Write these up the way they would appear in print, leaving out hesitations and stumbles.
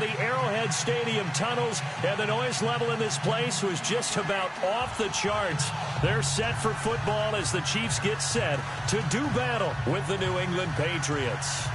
of the Arrowhead Stadium tunnels, and the noise level in this place was just about off the charts. They're set for football as the Chiefs get set to do battle with the New England Patriots.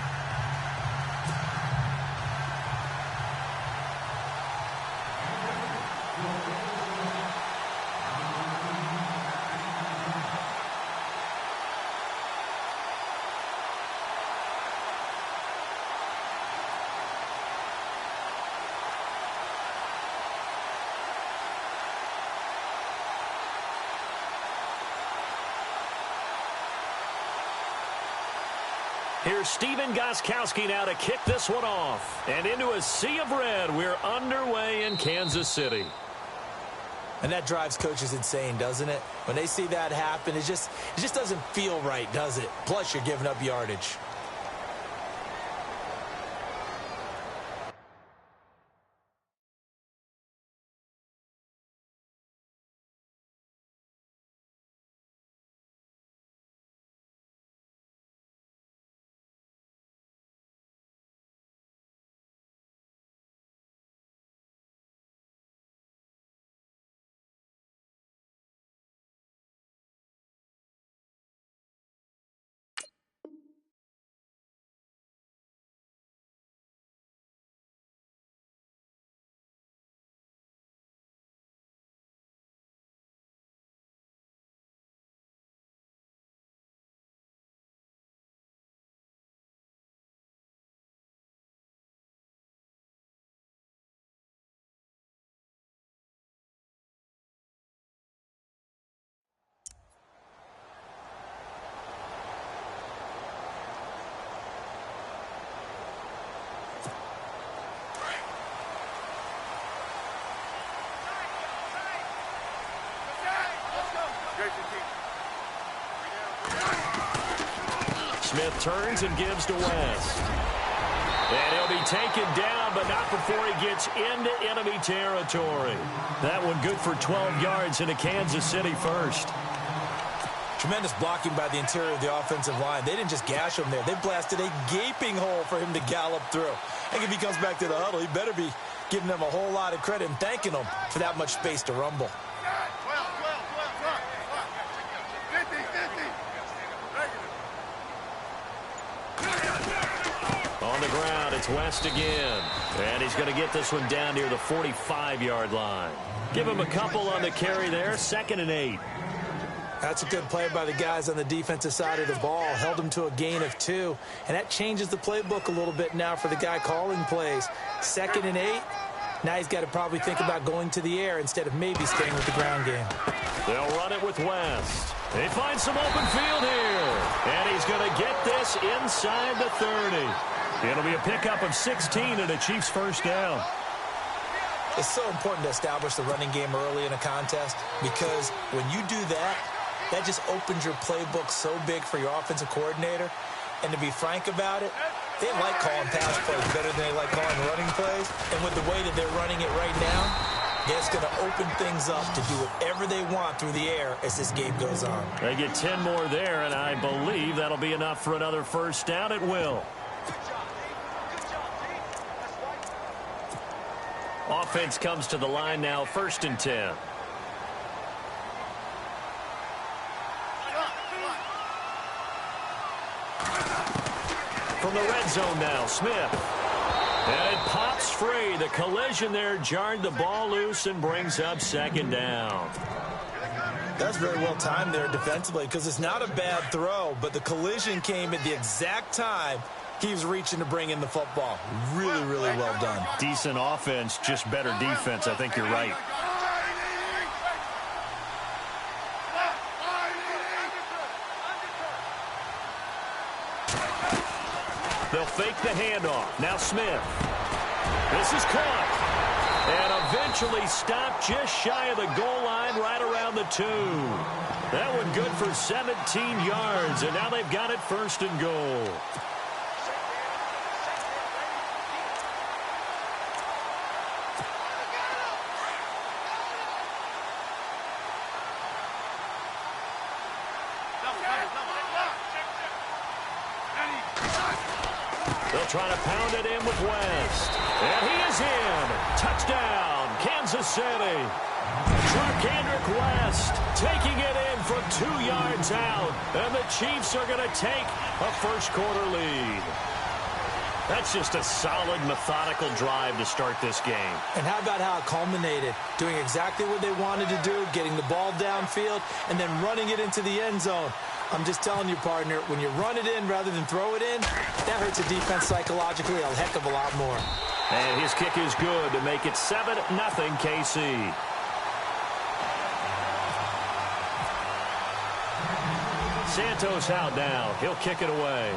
Here's Steven Gostkowski now to kick this one off. And into a sea of red, we're underway in Kansas City. And that drives coaches insane, doesn't it? When they see that happen, it just doesn't feel right, does it? Plus, you're giving up yardage. Smith turns and gives to West. And he'll be taken down, but not before he gets into enemy territory. That one good for 12 yards into Kansas City first. Tremendous blocking by the interior of the offensive line. They didn't just gash him there. They blasted a gaping hole for him to gallop through. I think if he comes back to the huddle, he better be giving them a whole lot of credit and thanking them for that much space to rumble. On the ground, it's West again. And he's going to get this one down near the 45-yard line. Give him a couple on the carry there, 2nd and 8. That's a good play by the guys on the defensive side of the ball. Held him to a gain of 2. And that changes the playbook a little bit now for the guy calling plays. 2nd and 8. Now he's got to probably think about going to the air instead of maybe staying with the ground game. They'll run it with West. They find some open field here. And he's going to get this inside the 30. It'll be a pickup of 16 and a Chiefs first down. It's so important to establish the running game early in a contest because when you do that, that just opens your playbook so big for your offensive coordinator. And to be frank about it, they like calling pass plays better than they like calling running plays. And with the way that they're running it right now, that's going to open things up to do whatever they want through the air as this game goes on. They get 10 more there, and I believe that'll be enough for another first down. It will. Offense comes to the line now, 1st and 10. From the red zone now, Smith. And it pops free. The collision there jarred the ball loose and brings up 2nd down. That's very well timed there defensively because it's not a bad throw, but the collision came at the exact time he was reaching to bring in the football. Really, really well done. Decent offense, just better defense. I think you're right. They'll fake the handoff. Now Smith. This is caught. And eventually stopped just shy of the goal line right around the 2. That one good for 17 yards. And now they've got it 1st and goal. They'll try to pound it in with West. And he is City. Kendrick West taking it in from 2 yards out. And the Chiefs are going to take a first-quarter lead. That's just a solid, methodical drive to start this game. And how about how it culminated? Doing exactly what they wanted to do, getting the ball downfield, and then running it into the end zone. I'm just telling you, partner, when you run it in rather than throw it in, that hurts a defense psychologically a heck of a lot more. And his kick is good to make it 7-0 KC. Santos out now. He'll kick it away.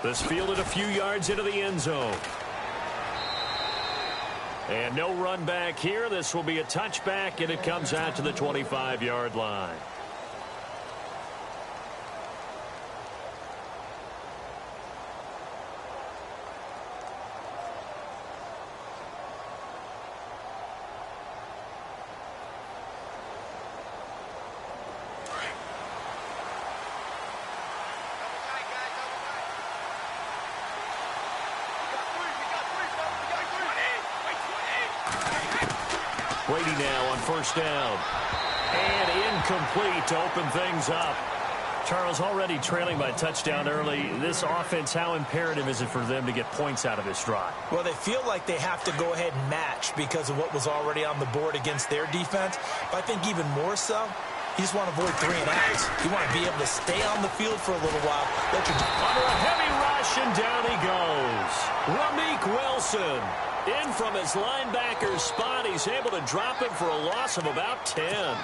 This fielded a few yards into the end zone. And no run back here. This will be a touchback, and it comes out to the 25-yard line. Brady now on first down. And incomplete to open things up. Charles, already trailing by touchdown early. This offense, how imperative is it for them to get points out of this drive? Well, they feel like they have to go ahead and match because of what was already on the board against their defense. But I think even more so, you just want to avoid 3 and outs. You want to be able to stay on the field for a little while. Under a heavy rush, and down he goes. Ramik Wilson. In from his linebacker's spot. He's able to drop him for a loss of about 10.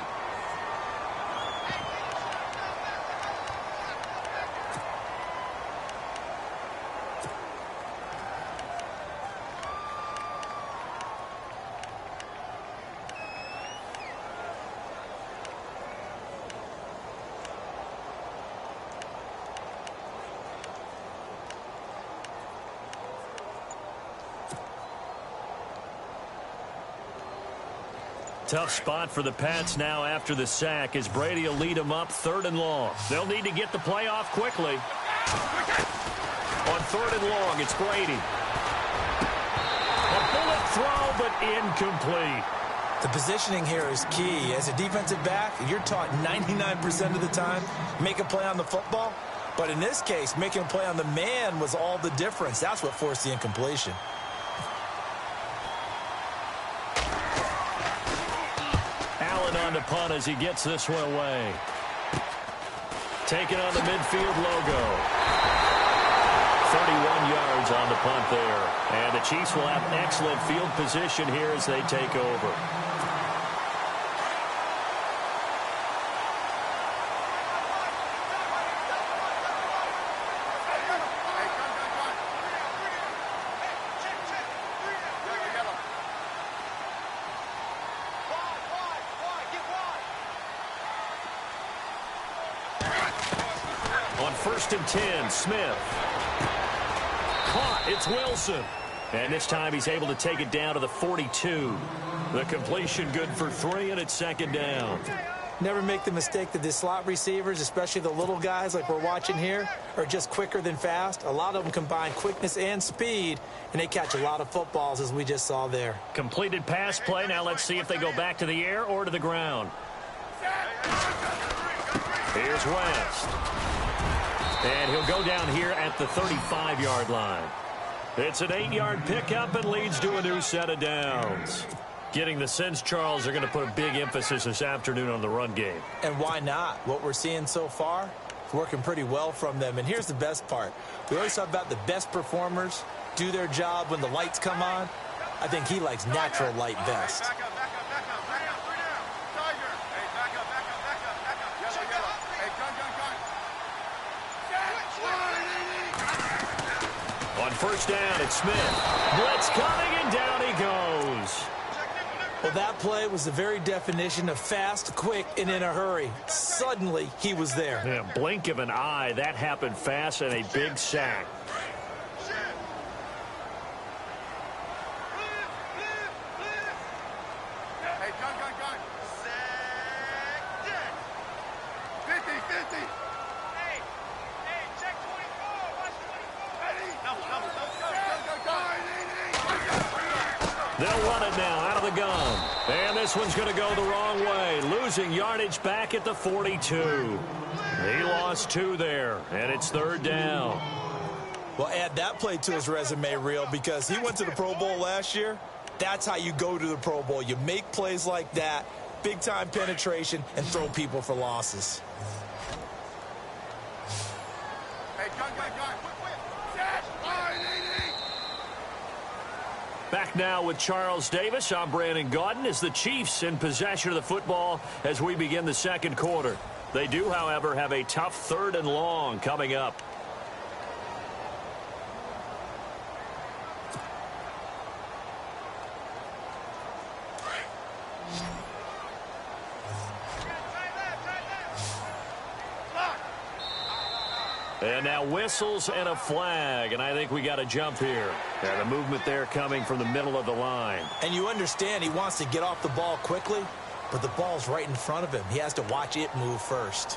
Tough spot for the Pats now after the sack as Brady will lead them up 3rd and long. They'll need to get the play off quickly. On 3rd and long, it's Brady. A bullet throw, but incomplete. The positioning here is key. As a defensive back, you're taught 99% of the time, make a play on the football. But in this case, making a play on the man was all the difference. That's what forced the incompletion. On to punt as he gets this one away. Taking on the midfield logo. 31 yards on the punt there. And the Chiefs will have excellent field position here as they take over. On 1st and 10, Smith. Caught. It's Wilson. And this time he's able to take it down to the 42. The completion good for 3, and it's 2nd down. Never make the mistake that the slot receivers, especially the little guys like we're watching here, are just quicker than fast. A lot of them combine quickness and speed, and they catch a lot of footballs, as we just saw there. Completed pass play. Now let's see if they go back to the air or to the ground. Here's West. And he'll go down here at the 35-yard line. It's an 8-yard pickup and leads to a new set of downs. Getting the sense, Charles, they're going to put a big emphasis this afternoon on the run game. And why not? What we're seeing so far is working pretty well from them. And here's the best part. We always talk about the best performers do their job when the lights come on. I think he likes natural light best. On 1st down, it's Smith. Blitz coming, and down he goes. Well, that play was the very definition of fast, quick, and in a hurry. Suddenly, he was there. Yeah, blink of an eye. That happened fast, and a big sack. Hey, gun. 50. Hey, check 24. Watch 24. Ready? No. They'll run it now out of the gun. And this one's going to go the wrong way, losing yardage back at the 42. He lost 2 there, and it's 3rd down. Well, add that play to his resume reel because he went to the Pro Bowl last year. That's how you go to the Pro Bowl. You make plays like that, big-time penetration, and throw people for losses. Hey, gun. Back now with Charles Davis. I'm Brandon Gaudin as the Chiefs in possession of the football as we begin the 2nd quarter. They do, however, have a tough 3rd and long coming up. And now whistles and a flag, and I think we got a jump here. And the movement there coming from the middle of the line. And you understand he wants to get off the ball quickly, but the ball's right in front of him. He has to watch it move first.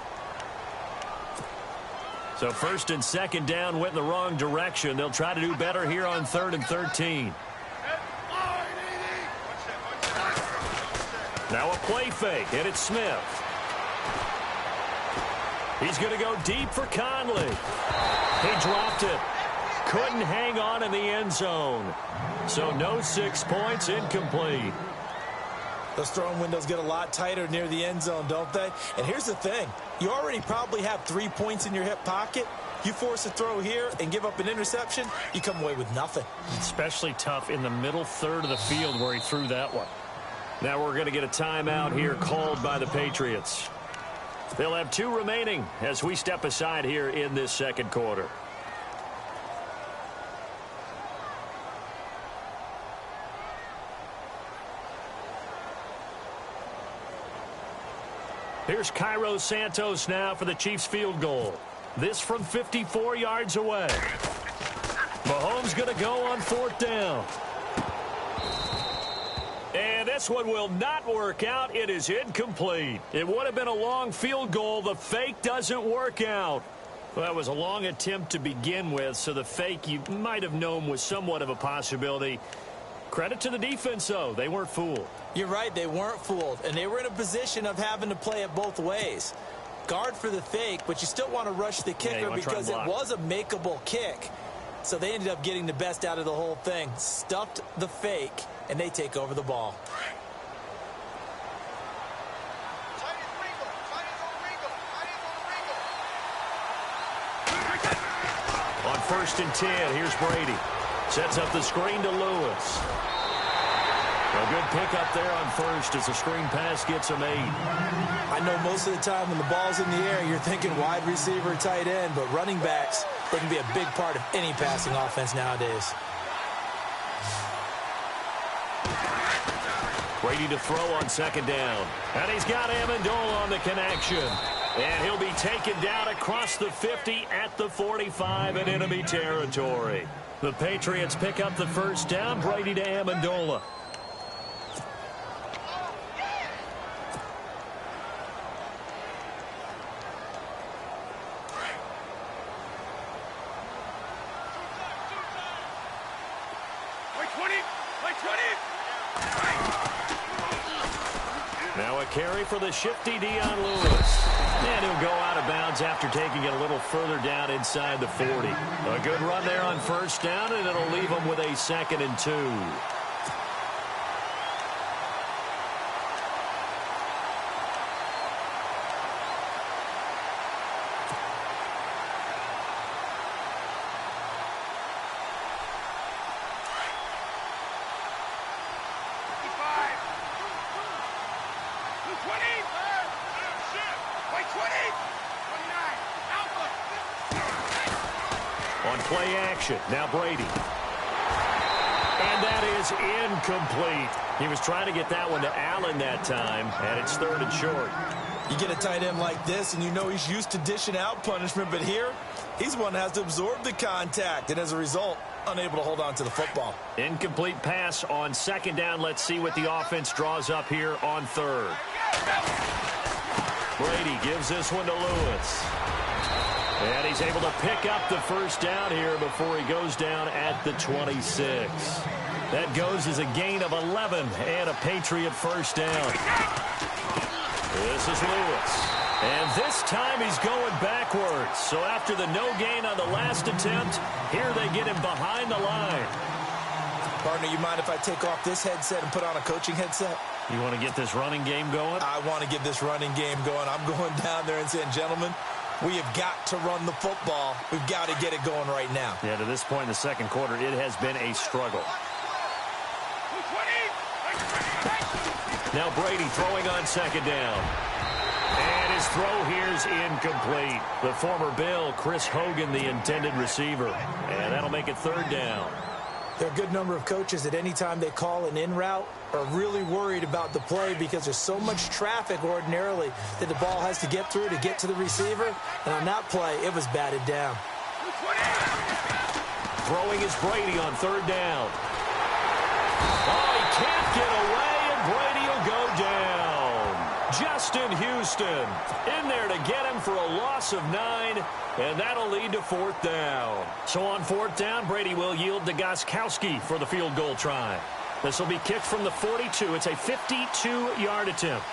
So 1st and 2nd down went in the wrong direction. They'll try to do better here on 3rd and 13. Now a play fake, and it's Smith. He's going to go deep for Conley. He dropped it. Couldn't hang on in the end zone. So no 6 points, incomplete. Those throwing windows get a lot tighter near the end zone, don't they? And here's the thing. You already probably have 3 points in your hip pocket. You force a throw here and give up an interception, you come away with nothing. Especially tough in the middle 3rd of the field where he threw that one. Now we're going to get a timeout here called by the Patriots. They'll have 2 remaining as we step aside here in this 2nd quarter. Here's Cairo Santos now for the Chiefs field goal. This from 54 yards away. Mahomes going to go on 4th down. And this one will not work out. It is incomplete. It would have been a long field goal. The fake doesn't work out. Well, that was a long attempt to begin with, so the fake you might have known was somewhat of a possibility. Credit to the defense, though. They weren't fooled. You're right. They weren't fooled, and they were in a position of having to play it both ways. Guard for the fake, but you still want to rush the kicker because it was a makeable kick. So they ended up getting the best out of the whole thing. Stuffed the fake, and they take over the ball. On 1st and 10, here's Brady. Sets up the screen to Lewis. A good pickup there on 1st as the screen pass gets him 8. I know most of the time when the ball's in the air, you're thinking wide receiver, tight end, but running backs, they can be a big part of any passing offense nowadays. Brady to throw on 2nd down. And he's got Amendola on the connection. And he'll be taken down across the 50 at the 45 in enemy territory. The Patriots pick up the 1st down. Brady to Amendola. Now a carry for the shifty Dion Lewis. And he'll go out of bounds after taking it a little further down inside the 40. A good run there on 1st down, and it'll leave him with a 2nd and 2. On play action, now Brady. And that is incomplete. He was trying to get that one to Allen that time, and it's 3rd and short. You get a tight end like this, and you know he's used to dishing out punishment, but here, he's one that has to absorb the contact, and as a result, unable to hold on to the football. Incomplete pass on 2nd down. Let's see what the offense draws up here on 3rd. Brady gives this one to Lewis. And he's able to pick up the 1st down here before he goes down at the 26. That goes as a gain of 11 and a Patriot first down. This is Lewis. And this time he's going backwards. So after the no gain on the last attempt, here they get him behind the line. Partner, you mind if I take off this headset and put on a coaching headset? You want to get this running game going? I want to get this running game going. I'm going down there and saying, gentlemen, we have got to run the football. We've got to get it going right now. Yeah, to this point in the second quarter, it has been a struggle. Now Brady throwing on second down. And his throw here is incomplete. The former Bill, Chris Hogan, the intended receiver. And that'll make it third down. There are a good number of coaches that any time they call an in route are really worried about the play because there's so much traffic ordinarily that the ball has to get through to get to the receiver. And on that play, it was batted down. Throwing is Brady on third down. Oh, he can't get away, and Brady will go down. Justin Houston in there to get him for a loss of 9, and that'll lead to fourth down. So on fourth down, Brady will yield to Gostkowski for the field goal try. This will be kicked from the 42. It's a 52-yard attempt.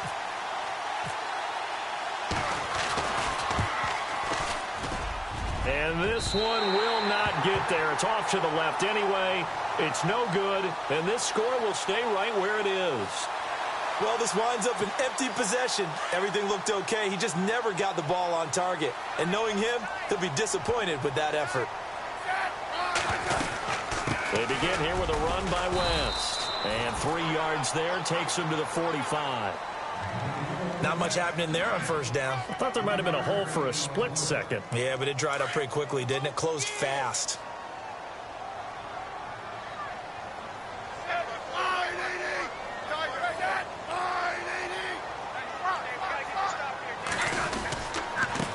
And this one will not get there. It's off to the left anyway. It's no good, and this score will stay right where it is. Well, this winds up an empty possession. Everything looked okay. He just never got the ball on target. And knowing him, he'll be disappointed with that effort. They begin here with a run by West. And 3 yards there takes him to the 45. Not much happening there on first down. I thought there might have been a hole for a split second. Yeah, but it dried up pretty quickly, didn't it? Closed fast.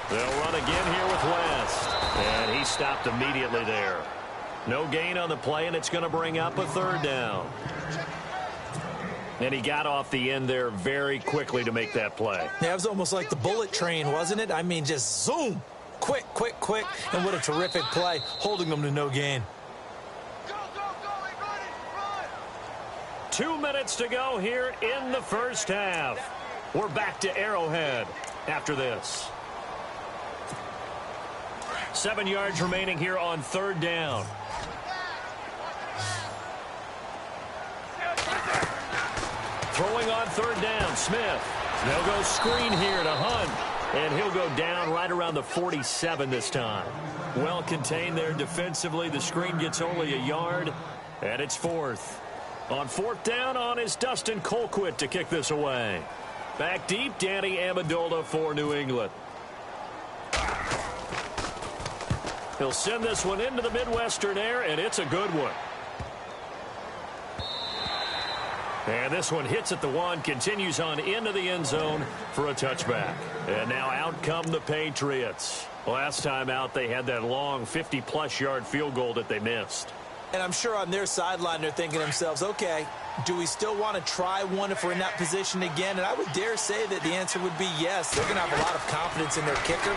They'll run again here with West. And he stopped immediately there. No gain on the play, and it's going to bring up a third down. And he got off the end there very quickly to make that play. Yeah, it was almost like the bullet train, wasn't it? I mean, just zoom. Quick, quick, quick. And what a terrific play, holding them to no gain. 2 minutes to go here in the first half. We're back to Arrowhead after this. 7 yards remaining here on third down. Throwing on third down, Smith. They'll go screen here to Hunt, and he'll go down right around the 47 this time. Well contained there defensively. The screen gets only a yard, and it's fourth. On fourth down on is Dustin Colquitt to kick this away. Back deep, Danny Amendola for New England. He'll send this one into the Midwestern air, and it's a good one. And this one hits at the 1, continues on into the end zone for a touchback. And now out come the Patriots. Last time out, they had that long 50-plus yard field goal that they missed. And I'm sure on their sideline, they're thinking to themselves, okay, do we still want to try one if we're in that position again? And I would dare say that the answer would be yes. They're going to have a lot of confidence in their kicker.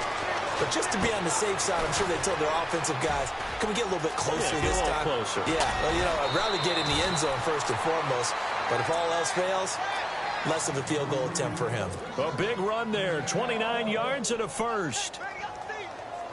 But just to be on the safe side, I'm sure they told their offensive guys, can we get a little bit closer this time? Closer. Yeah, well, you know, I'd rather get in the end zone first and foremost. But if all else fails, less of a field goal attempt for him. A big run there, 29 yards and a first.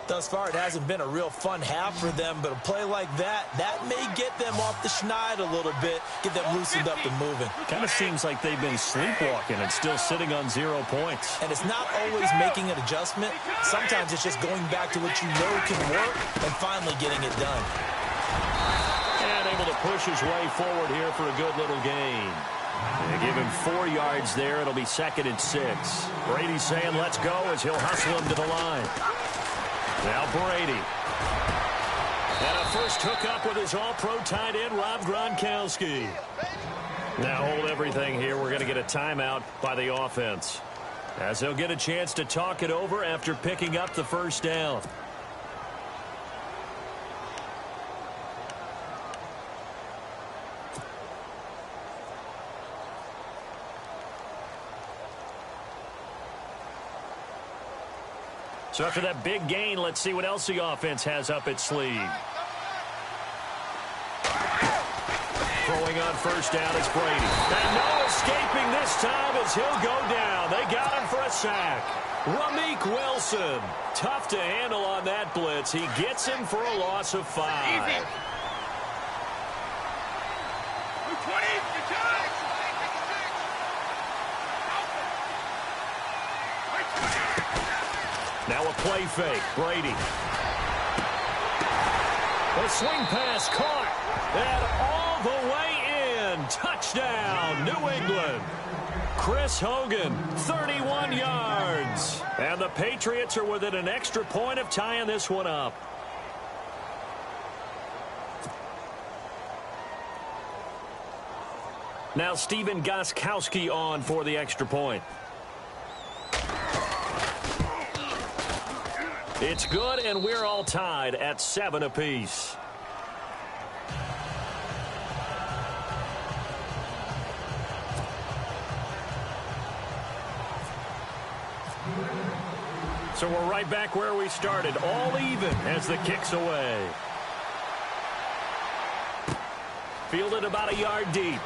Thus far, it hasn't been a real fun half for them, but a play like that may get them off the schneid a little bit, get them loosened up and moving. Kind of seems like they've been sleepwalking and still sitting on 0 points. And it's not always making an adjustment. Sometimes it's just going back to what you know can work and finally getting it done. And able to push his way forward here for a good little gain. They give him 4 yards there. It'll be 2nd and 6. Brady's saying let's go as he'll hustle him to the line. Now Brady. And a first hookup with his all-pro tight end, Rob Gronkowski. Now hold everything here. We're going to get a timeout by the offense, as they'll get a chance to talk it over after picking up the first down. So after that big gain, let's see what else the offense has up its sleeve. Throwing on first down is Brady. And no escaping this time as he'll go down. They got him for a sack. Ramik Wilson. Tough to handle on that blitz. He gets him for a loss of 5. Now a play fake. Brady. A swing pass caught. And all the way in. Touchdown, New England. Chris Hogan, 31 yards. And the Patriots are within an extra point of tying this one up. Now Stephen Gostkowski on for the extra point. It's good, and we're all tied at 7 apiece. So we're right back where we started, all even as the kick's away. Fielded about a yard deep.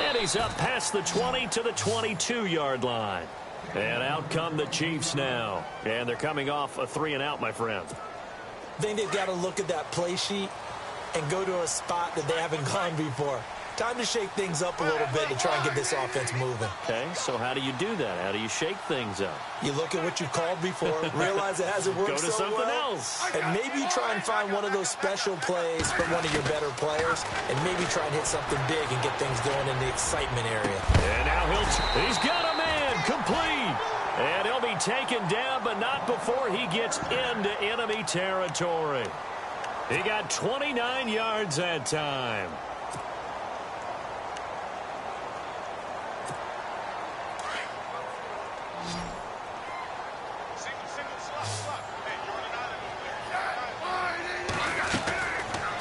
And he's up past the 20 to the 22-yard line. And out come the Chiefs now. And they're coming off a 3-and-out, my friend. I think they've got to look at that play sheet and go to a spot that they haven't gone before. Time to shake things up a little bit to try and get this offense moving. Okay, so how do you do that? How do you shake things up? You look at what you called before, realize it hasn't worked so well. Go to something else. And maybe you try and find one of those special plays from one of your better players, and maybe try and hit something big and get things going in the excitement area. And now he's got a man complete. And he'll be taken down, but not before he gets into enemy territory. He got 29 yards that time.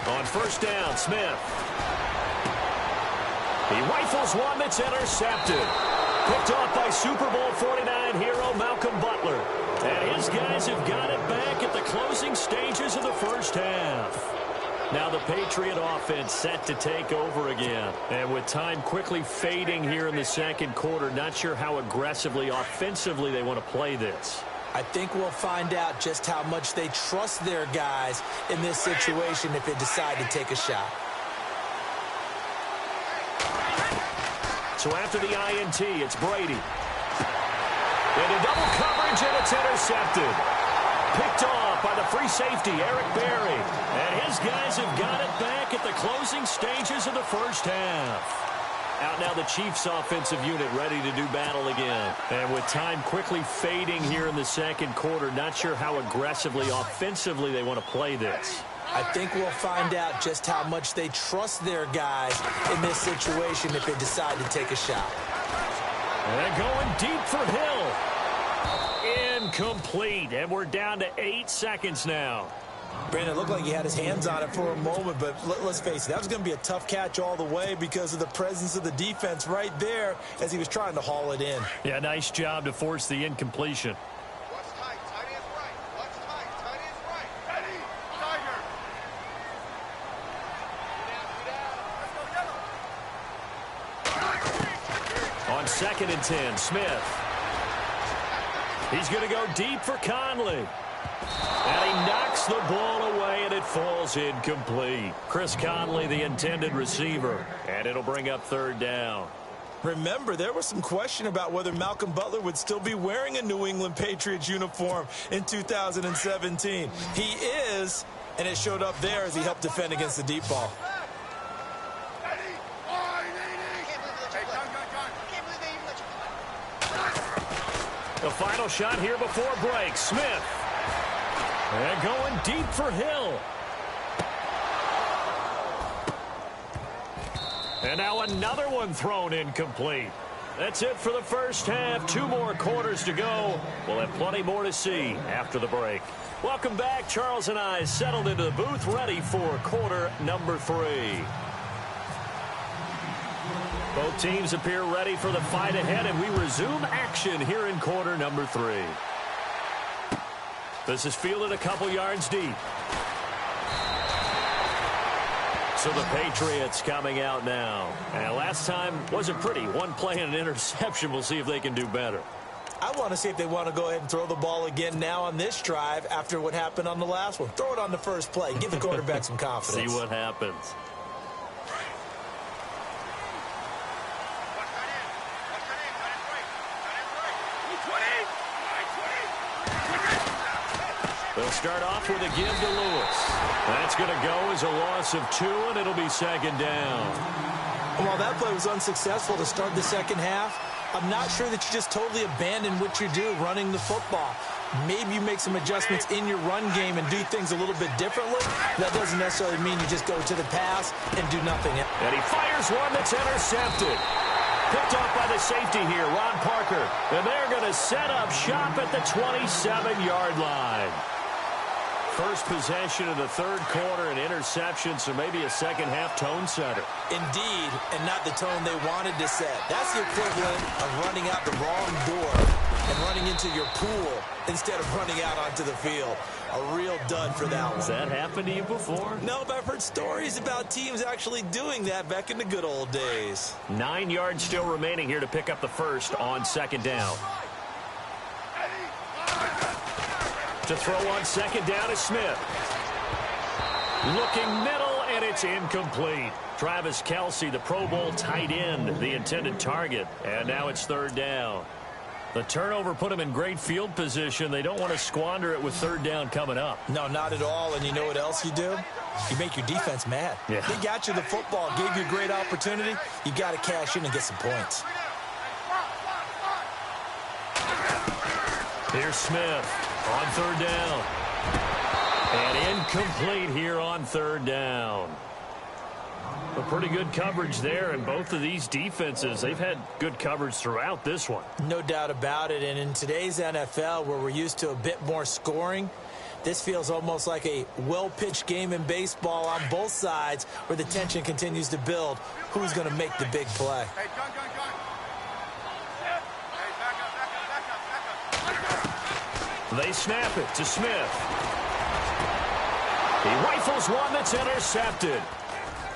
On first down, Smith. He rifles one that's intercepted. Picked off by Super Bowl 49 hero Malcolm Butler. And his guys have got it back at the closing stages of the first half. Now the Patriot offense set to take over again. And with time quickly fading here in the second quarter, not sure how aggressively, offensively they want to play this. I think we'll find out just how much they trust their guys in this situation if they decide to take a shot. So after the INT, it's Brady. Into double coverage, and it's intercepted. Picked off by the free safety, Eric Berry. And his guys have got it back at the closing stages of the first half. Out now the Chiefs offensive unit ready to do battle again. And with time quickly fading here in the second quarter, not sure how aggressively, offensively they want to play this. I think we'll find out just how much they trust their guys in this situation if they decide to take a shot. And going deep for Hill. Incomplete. And we're down to 8 seconds now. Brandon, it looked like he had his hands on it for a moment, but let's face it, that was going to be a tough catch all the way because of the presence of the defense right there as he was trying to haul it in. Yeah, nice job to force the incompletion. Watch tight. Tight end's right. Watch tight. Tight end's right. Ready. Tiger. Get down. On 2nd and 10, Smith. He's going to go deep for Conley. And he knocks the ball away, and it falls incomplete. Chris Conley, the intended receiver. And it'll bring up 3rd down. Remember, there was some question about whether Malcolm Butler would still be wearing a New England Patriots uniform in 2017. He is, and it showed up there as he helped defend against the deep ball. The final shot here before break. Smith. And going deep for Hill. And now another one thrown incomplete. That's it for the first half. 2 more quarters to go. We'll have plenty more to see after the break. Welcome back. Charles and I settled into the booth, ready for quarter number 3. Both teams appear ready for the fight ahead, and we resume action here in quarter number 3. This is fielded a couple yards deep. So the Patriots coming out now. And last time wasn't pretty. One play and an interception. We'll see if they can do better. I want to see if they want to go ahead and throw the ball again now on this drive after what happened on the last one. Throw it on the first play. Give the quarterback some confidence. See what happens. They'll start off with a give to Lewis. That's going to go as a loss of 2, and it'll be second down. While that play was unsuccessful to start the second half, I'm not sure that you just totally abandon what you do running the football. Maybe you make some adjustments in your run game and do things a little bit differently. That doesn't necessarily mean you just go to the pass and do nothing. And he fires one that's intercepted. Picked off by the safety here, Ron Parker. And they're going to set up shop at the 27-yard line. First possession of the third quarter, an interception, so maybe a second-half tone setter. Indeed, and not the tone they wanted to set. That's the equivalent of running out the wrong door and running into your pool instead of running out onto the field. A real dud for that one. Has that happened to you before? No, but I've heard stories about teams actually doing that back in the good old days. 9 yards still remaining here to pick up the first on second down. To throw on second down is Smith. Looking middle, and it's incomplete. Travis Kelce, the Pro Bowl tight end, the intended target. And now it's third down. The turnover put them in great field position. They don't want to squander it with third down coming up. No, not at all. And you know what else you do? You make your defense mad. Yeah. They got you the football, gave you a great opportunity. You got to cash in and get some points. Here's Smith on third down. And incomplete here on third down. A pretty good coverage there, and both of these defenses, they've had good coverage throughout this one. No doubt about it, and in today's NFL, where we're used to a bit more scoring, this feels almost like a well-pitched game in baseball on both sides, where the tension continues to build. Who's going to make the big play? Hey, gun. Hey, back up. They snap it to Smith. He rifles one that's intercepted.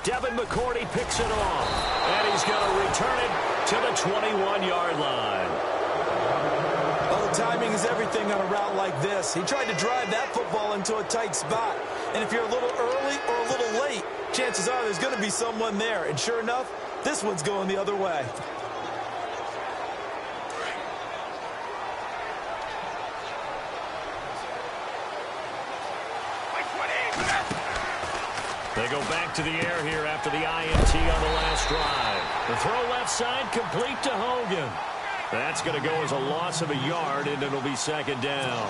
Devin McCourty picks it off, and he's going to return it to the 21-yard line. Well, the timing is everything on a route like this. He tried to drive that football into a tight spot, and if you're a little early or a little late, chances are there's going to be someone there, and sure enough, this one's going the other way. They go back to the air here after the INT on the last drive. The throw left side complete to Hogan. That's going to go as a loss of a yard, and it'll be second down.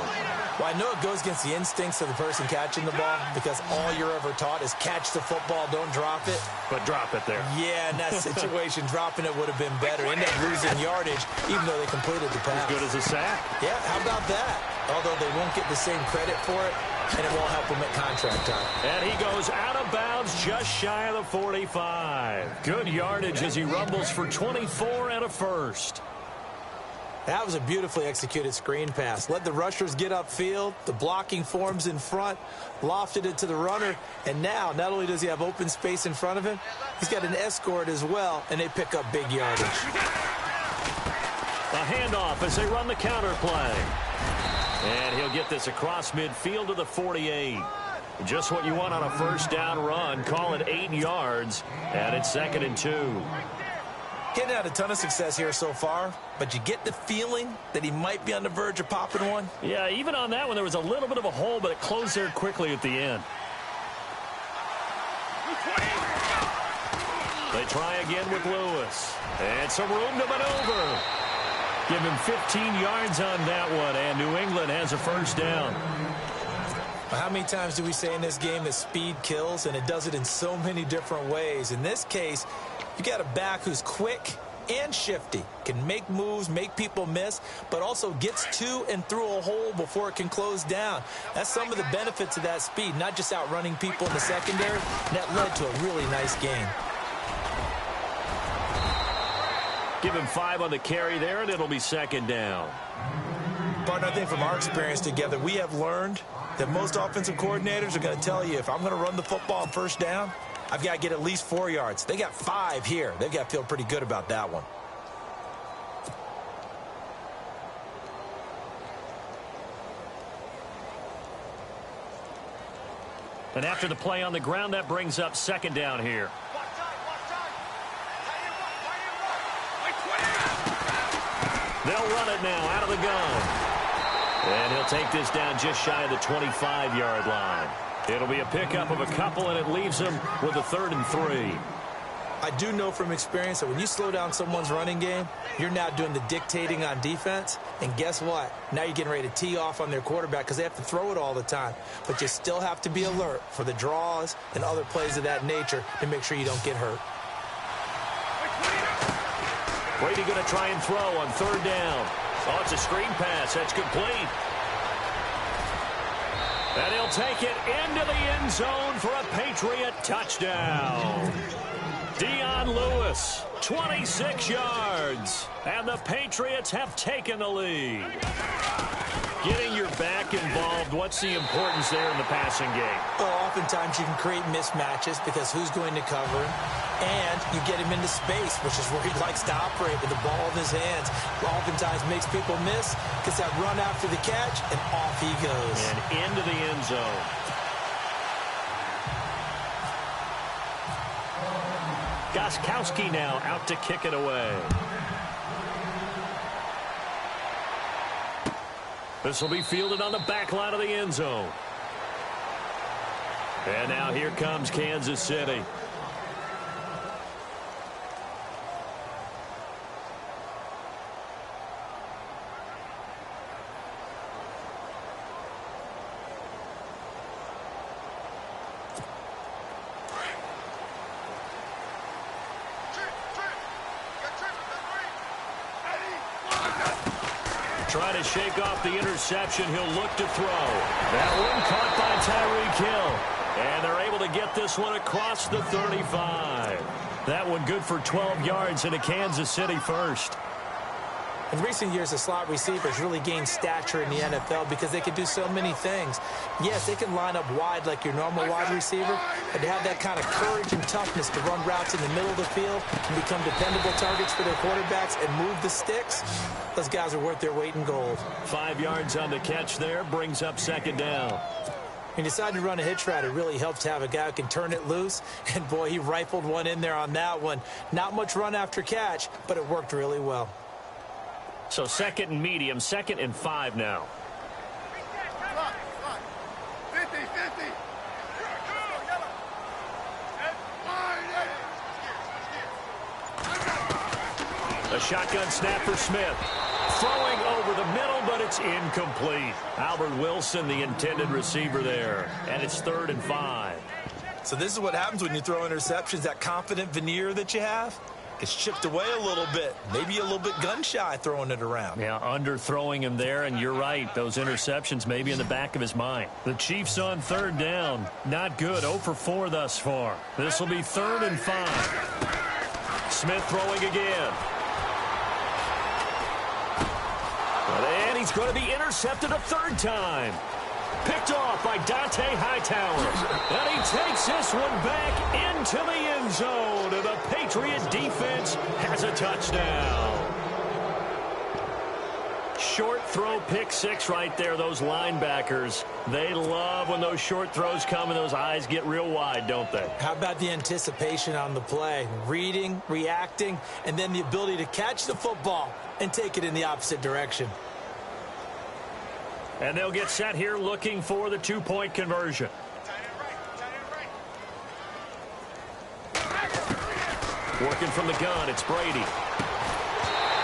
Well, I know it goes against the instincts of the person catching the ball because all you're ever taught is catch the football, don't drop it. But drop it there. Yeah, in that situation, dropping it would have been better. End up losing yardage, even though they completed the pass. As good as a sack. Yeah, how about that? Although they won't get the same credit for it, and it won't help them at contract time. And he goes out of bounds just shy of the 45. Good yardage as he rumbles for 24 and a first. That was a beautifully executed screen pass. Let the rushers get upfield. The blocking forms in front. Lofted it to the runner. And now, not only does he have open space in front of him, he's got an escort as well, and they pick up big yardage. A handoff as they run the counter play. And he'll get this across midfield to the 48. Just what you want on a first down run. Call it 8 yards, and it's 2nd and 2. Getting had a ton of success here so far, but you get the feeling that he might be on the verge of popping one. Yeah, even on that one, there was a little bit of a hole, but it closed there quickly at the end. They try again with Lewis. And some room to maneuver. Give him 15 yards on that one, and New England has a first down. How many times do we say in this game that speed kills, and it does it in so many different ways? In this case, you got a back who's quick and shifty, can make moves, make people miss, but also gets to and through a hole before it can close down. That's some of the benefits of that speed, not just outrunning people in the secondary. And that led to a really nice game. Give him 5 on the carry there, and it'll be second down. Partner, I think from our experience together, we have learned that most offensive coordinators are going to tell you, if I'm going to run the football on first down, I've got to get at least 4 yards. They got 5 here. They've got to feel pretty good about that one. And after the play on the ground, that brings up second down here. They'll run it now out of the gun. And he'll take this down just shy of the 25-yard line. It'll be a pickup of a couple, and it leaves him with a 3rd and 3. I do know from experience that when you slow down someone's running game, you're now doing the dictating on defense. And guess what? Now you're getting ready to tee off on their quarterback because they have to throw it all the time. But you still have to be alert for the draws and other plays of that nature to make sure you don't get hurt. Brady going to try and throw on 3rd down. Oh, it's a screen pass. That's complete. And he'll take it into the end zone for a Patriot touchdown. Dion Lewis, 26 yards. And the Patriots have taken the lead. Getting your back involved, what's the importance there in the passing game? Well, oftentimes you can create mismatches because who's going to cover him? And you get him into space, which is where he likes to operate with the ball in his hands. Oftentimes makes people miss, gets that run after the catch, and off he goes. And into the end zone. Gostkowski now out to kick it away. This will be fielded on the back line of the end zone. And now here comes Kansas City. Trying to shake off the interception. He'll look to throw. That one caught by Tyreek Hill. And they're able to get this one across the 35. That one good for 12 yards into Kansas City first. In recent years, the slot receivers really gained stature in the NFL because they can do so many things. Yes, they can line up wide like your normal wide receiver, but to have that kind of courage and toughness to run routes in the middle of the field and become dependable targets for their quarterbacks and move the sticks, those guys are worth their weight in gold. 5 yards on the catch there, brings up second down. He decided to run a hitch route. It really helps to have a guy who can turn it loose, and boy, he rifled one in there on that one. Not much run after catch, but it worked really well. So 2nd and medium, 2nd and 5 now. 50-50. A shotgun snap for Smith. Throwing over the middle, but it's incomplete. Albert Wilson, the intended receiver there. And it's 3rd and 5. So this is what happens when you throw interceptions. That confident veneer that you have gets chipped away a little bit. Maybe a little bit gun-shy throwing it around. Yeah, underthrowing him there, and you're right. Those interceptions may be in the back of his mind. The Chiefs on 3rd down. Not good. 0 for 4 thus far. This will be 3rd and 5. Smith throwing again. And he's going to be intercepted a 3rd time. Picked off by Dante Hightower. And he takes this one back into the end zone. And the Patriot defense has a touchdown. Short throw, pick 6 right there. Those linebackers, they love when those short throws come and those eyes get real wide, don't they? How about the anticipation on the play? Reading, reacting, and then the ability to catch the football and take it in the opposite direction. And they'll get set here looking for the 2-point conversion. Working from the gun, it's Brady.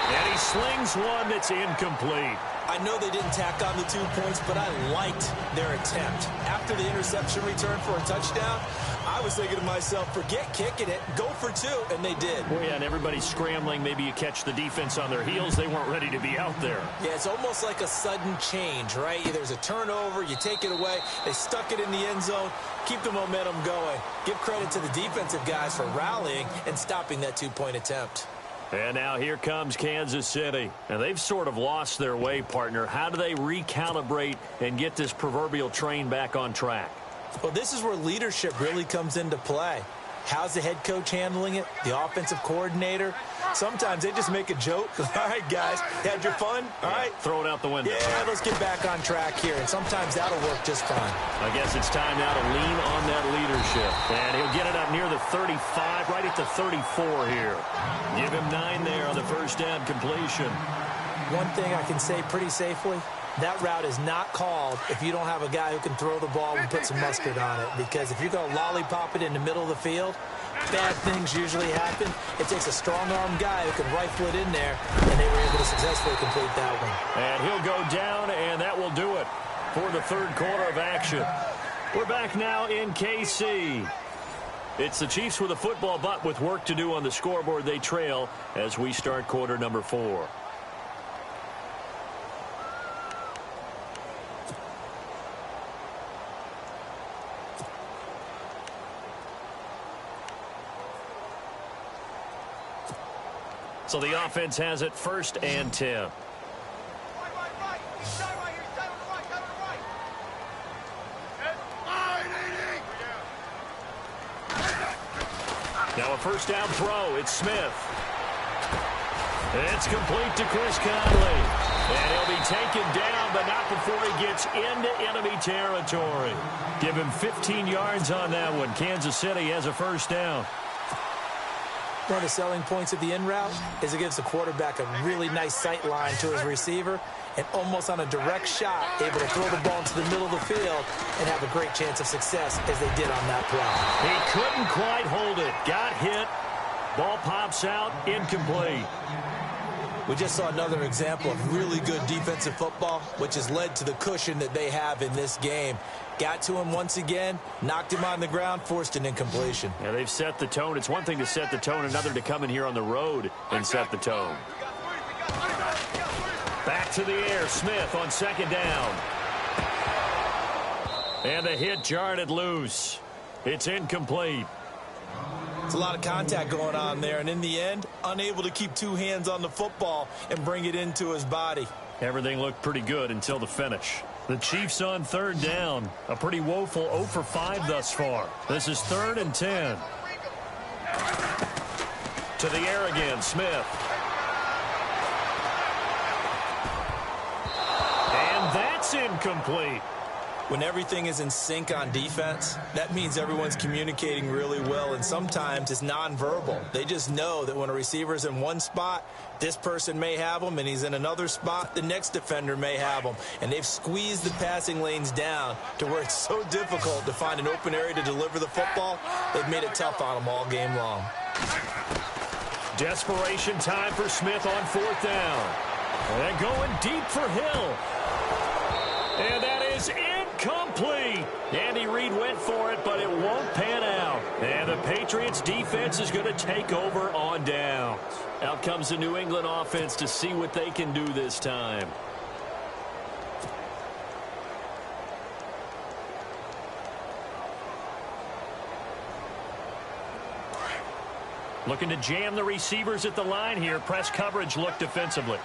And he slings one that's incomplete. I know they didn't tack on the 2 points, but I liked their attempt. After the interception return for a touchdown, I was thinking to myself, forget kicking it, go for 2, and they did. Well, yeah, and everybody's scrambling. Maybe you catch the defense on their heels. They weren't ready to be out there. Yeah, it's almost like a sudden change, right? There's a turnover, you take it away, they stuck it in the end zone, keep the momentum going. Give credit to the defensive guys for rallying and stopping that 2-point attempt. And now here comes Kansas City. And they've sort of lost their way, partner. How do they recalibrate and get this proverbial train back on track? Well, this is where leadership really comes into play. How's the head coach handling it? The offensive coordinator? Sometimes they just make a joke. All right, guys, had your fun? All right. Throw it out the window. Yeah, let's get back on track here, and sometimes that'll work just fine. I guess it's time now to lean on that leadership. And he'll get it up near the 35, right at the 34 here. Give him 9 there on the first down completion. One thing I can say pretty safely, that route is not called if you don't have a guy who can throw the ball and put some mustard on it. Because if you're going to lollipop it in the middle of the field, bad things usually happen. It takes a strong-arm guy who can rifle it in there, and they were able to successfully complete that one. And he'll go down, and that will do it for the third quarter of action. We're back now in KC. It's the Chiefs with a football, but with work to do on the scoreboard, they trail as we start quarter number 4. So the offense has it first and 10. Right. He's down right here. He's down on the right. Down on the right. Now a first down throw. It's Smith. It's complete to Chris Conley. And he'll be taken down, but not before he gets into enemy territory. Give him 15 yards on that one. Kansas City has a first down. One of the selling points of the in route is it gives the quarterback a really nice sight line to his receiver and almost on a direct shot able to throw the ball into the middle of the field and have a great chance of success as they did on that play. He couldn't quite hold it. Got hit. Ball pops out. Incomplete. We just saw another example of really good defensive football, which has led to the cushion that they have in this game. Got to him once again, knocked him on the ground, forced an incompletion. Yeah, they've set the tone. It's one thing to set the tone, another to come in here on the road and set the tone. Back to the air. Smith on second down. And the hit jarred it loose. It's incomplete. It's a lot of contact going on there, and in the end, unable to keep 2 hands on the football and bring it into his body. Everything looked pretty good until the finish. The Chiefs on third down. A pretty woeful 0 for 5 thus far. This is 3rd and 10. To the air again, Smith. And that's incomplete. When everything is in sync on defense, that means everyone's communicating really well, and sometimes it's nonverbal. They just know that when a receiver's in one spot, this person may have him, and he's in another spot, the next defender may have him. And they've squeezed the passing lanes down to where it's so difficult to find an open area to deliver the football. They've made it tough on them all game long. Desperation time for Smith on 4th down. And going deep for Hill. And that is incomplete. Andy Reid went for it, but it won't pan out. And the Patriots defense is going to take over on downs. Out comes the New England offense to see what they can do this time. Looking to jam the receivers at the line here. Press coverage look defensively.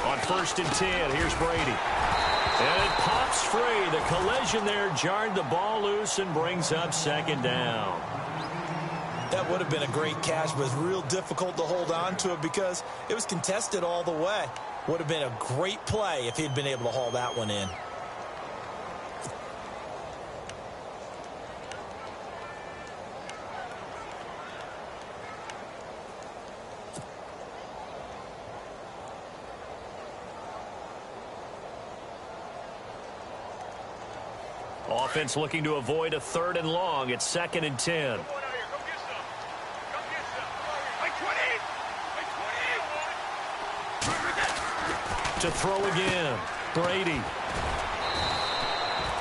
On 1st and 10, here's Brady. And it pops free. The collision there jarred the ball loose and brings up 2nd down. That would have been a great catch, but it's real difficult to hold on to it because it was contested all the way. Would have been a great play if he'd been able to haul that one in. Offense looking to avoid a 3rd and long. It's 2nd and 10. To throw again. Brady.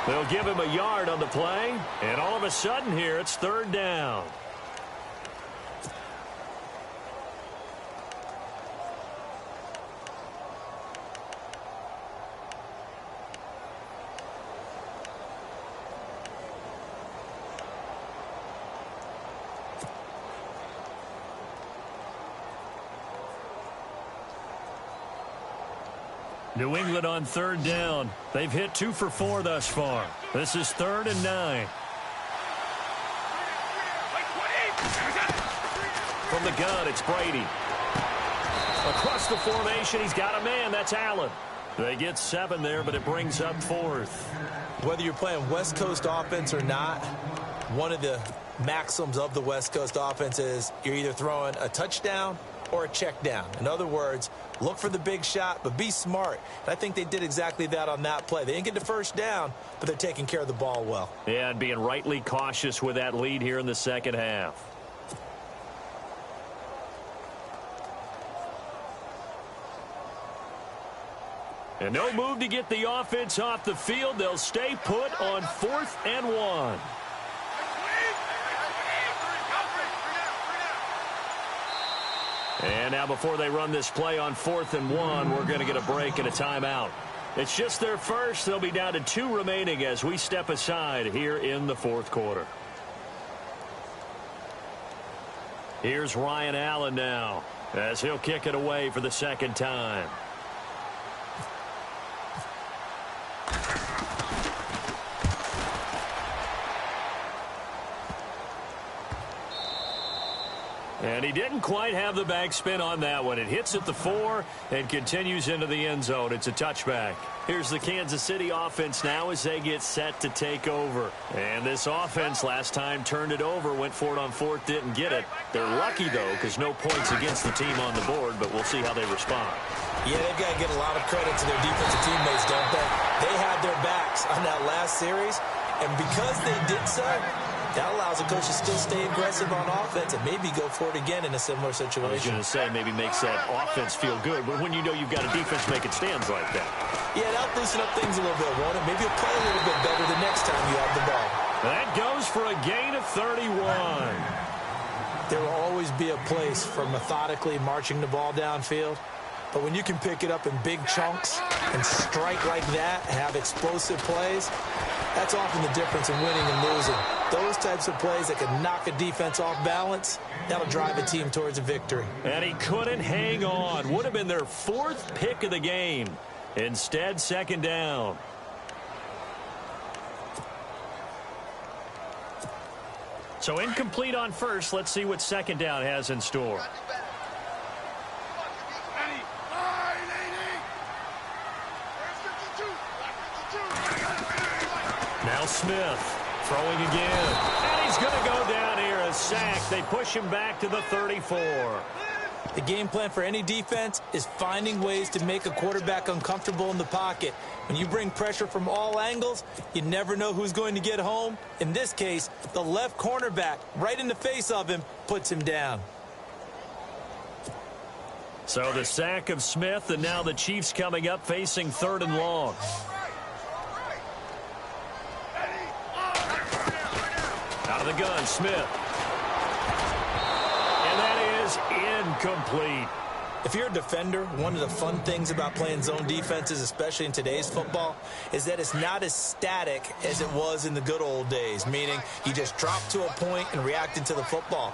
They'll give him a yard on the play. And all of a sudden here, it's 3rd down. New England on third down. They've hit 2 for 4 thus far. This is 3rd and 9. From the gun, it's Brady. Across the formation, he's got a man. That's Allen. They get 7 there, but it brings up 4th. Whether you're playing West Coast offense or not, one of the maxims of the West Coast offense is you're either throwing a touchdown or a check down. In other words, look for the big shot, but be smart. And I think they did exactly that on that play. They didn't get the first down, but they're taking care of the ball well. Yeah, and being rightly cautious with that lead here in the second half. And no move to get the offense off the field. They'll stay put on 4th and 1. And now before they run this play on 4th and 1, we're going to get a break and a timeout. It's just their first. They'll be down to 2 remaining as we step aside here in the 4th quarter. Here's Ryan Allen now as he'll kick it away for the second time. And he didn't quite have the backspin on that one. It hits at the 4 and continues into the end zone. It's a touchback. Here's the Kansas City offense now as they get set to take over. And this offense last time turned it over, went for it on 4th, didn't get it. They're lucky, though, because no points against the team on the board, but we'll see how they respond. Yeah, they've got to get a lot of credit to their defensive teammates, don't they? They had their backs on that last series, and because they did so, that allows the coach to still stay aggressive on offense and maybe go for it again in a similar situation. I was going to say maybe makes that offense feel good, but when you know you've got a defense making stands like that. Yeah, that'll loosen up things a little bit, won't it? Maybe you'll play a little bit better the next time you have the ball. That goes for a gain of 31. There will always be a place for methodically marching the ball downfield. But when you can pick it up in big chunks and strike like that, have explosive plays, that's often the difference in winning and losing. Those types of plays that can knock a defense off balance, that'll drive a team towards a victory. And he couldn't hang on. Would have been their 4th pick of the game. Instead, 2nd down. So incomplete on first. Let's see what 2nd down has in store. Now Smith throwing again. And he's going to go down here, a sack. They push him back to the 34. The game plan for any defense is finding ways to make a quarterback uncomfortable in the pocket. When you bring pressure from all angles, you never know who's going to get home. In this case, the left cornerback, right in the face of him, puts him down. So the sack of Smith, and now the Chiefs coming up facing 3rd and long. Out of the gun, Smith. And that is incomplete. If you're a defender, one of the fun things about playing zone defenses, especially in today's football, is that it's not as static as it was in the good old days, meaning you just drop to a point and react into the football.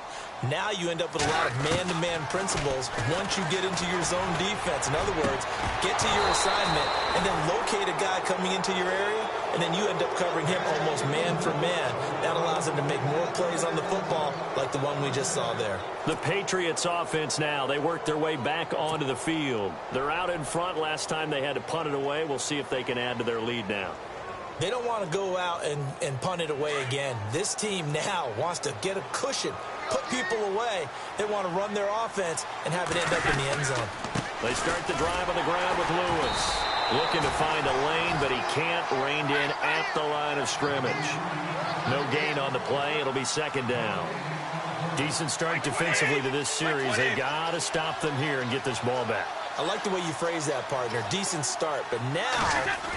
Now you end up with a lot of man-to-man principles once you get into your zone defense. In other words, get to your assignment and then locate a guy coming into your area, and then you end up covering him almost man for man. That allows him to make more plays on the football like the one we just saw there. The Patriots offense now, they work their way back onto the field. They're out in front. Last time they had to punt it away. We'll see if they can add to their lead now. They don't want to go out and punt it away again. This team now wants to get a cushion, put people away. They want to run their offense and have it end up in the end zone. They start the drive on the ground with Lewis. Looking to find a lane, but he can't. Reined in at the line of scrimmage. No gain on the play. It'll be 2nd down. Decent start defensively to this series. They got to stop them here and get this ball back. I like the way you phrase that, partner. Decent start, but now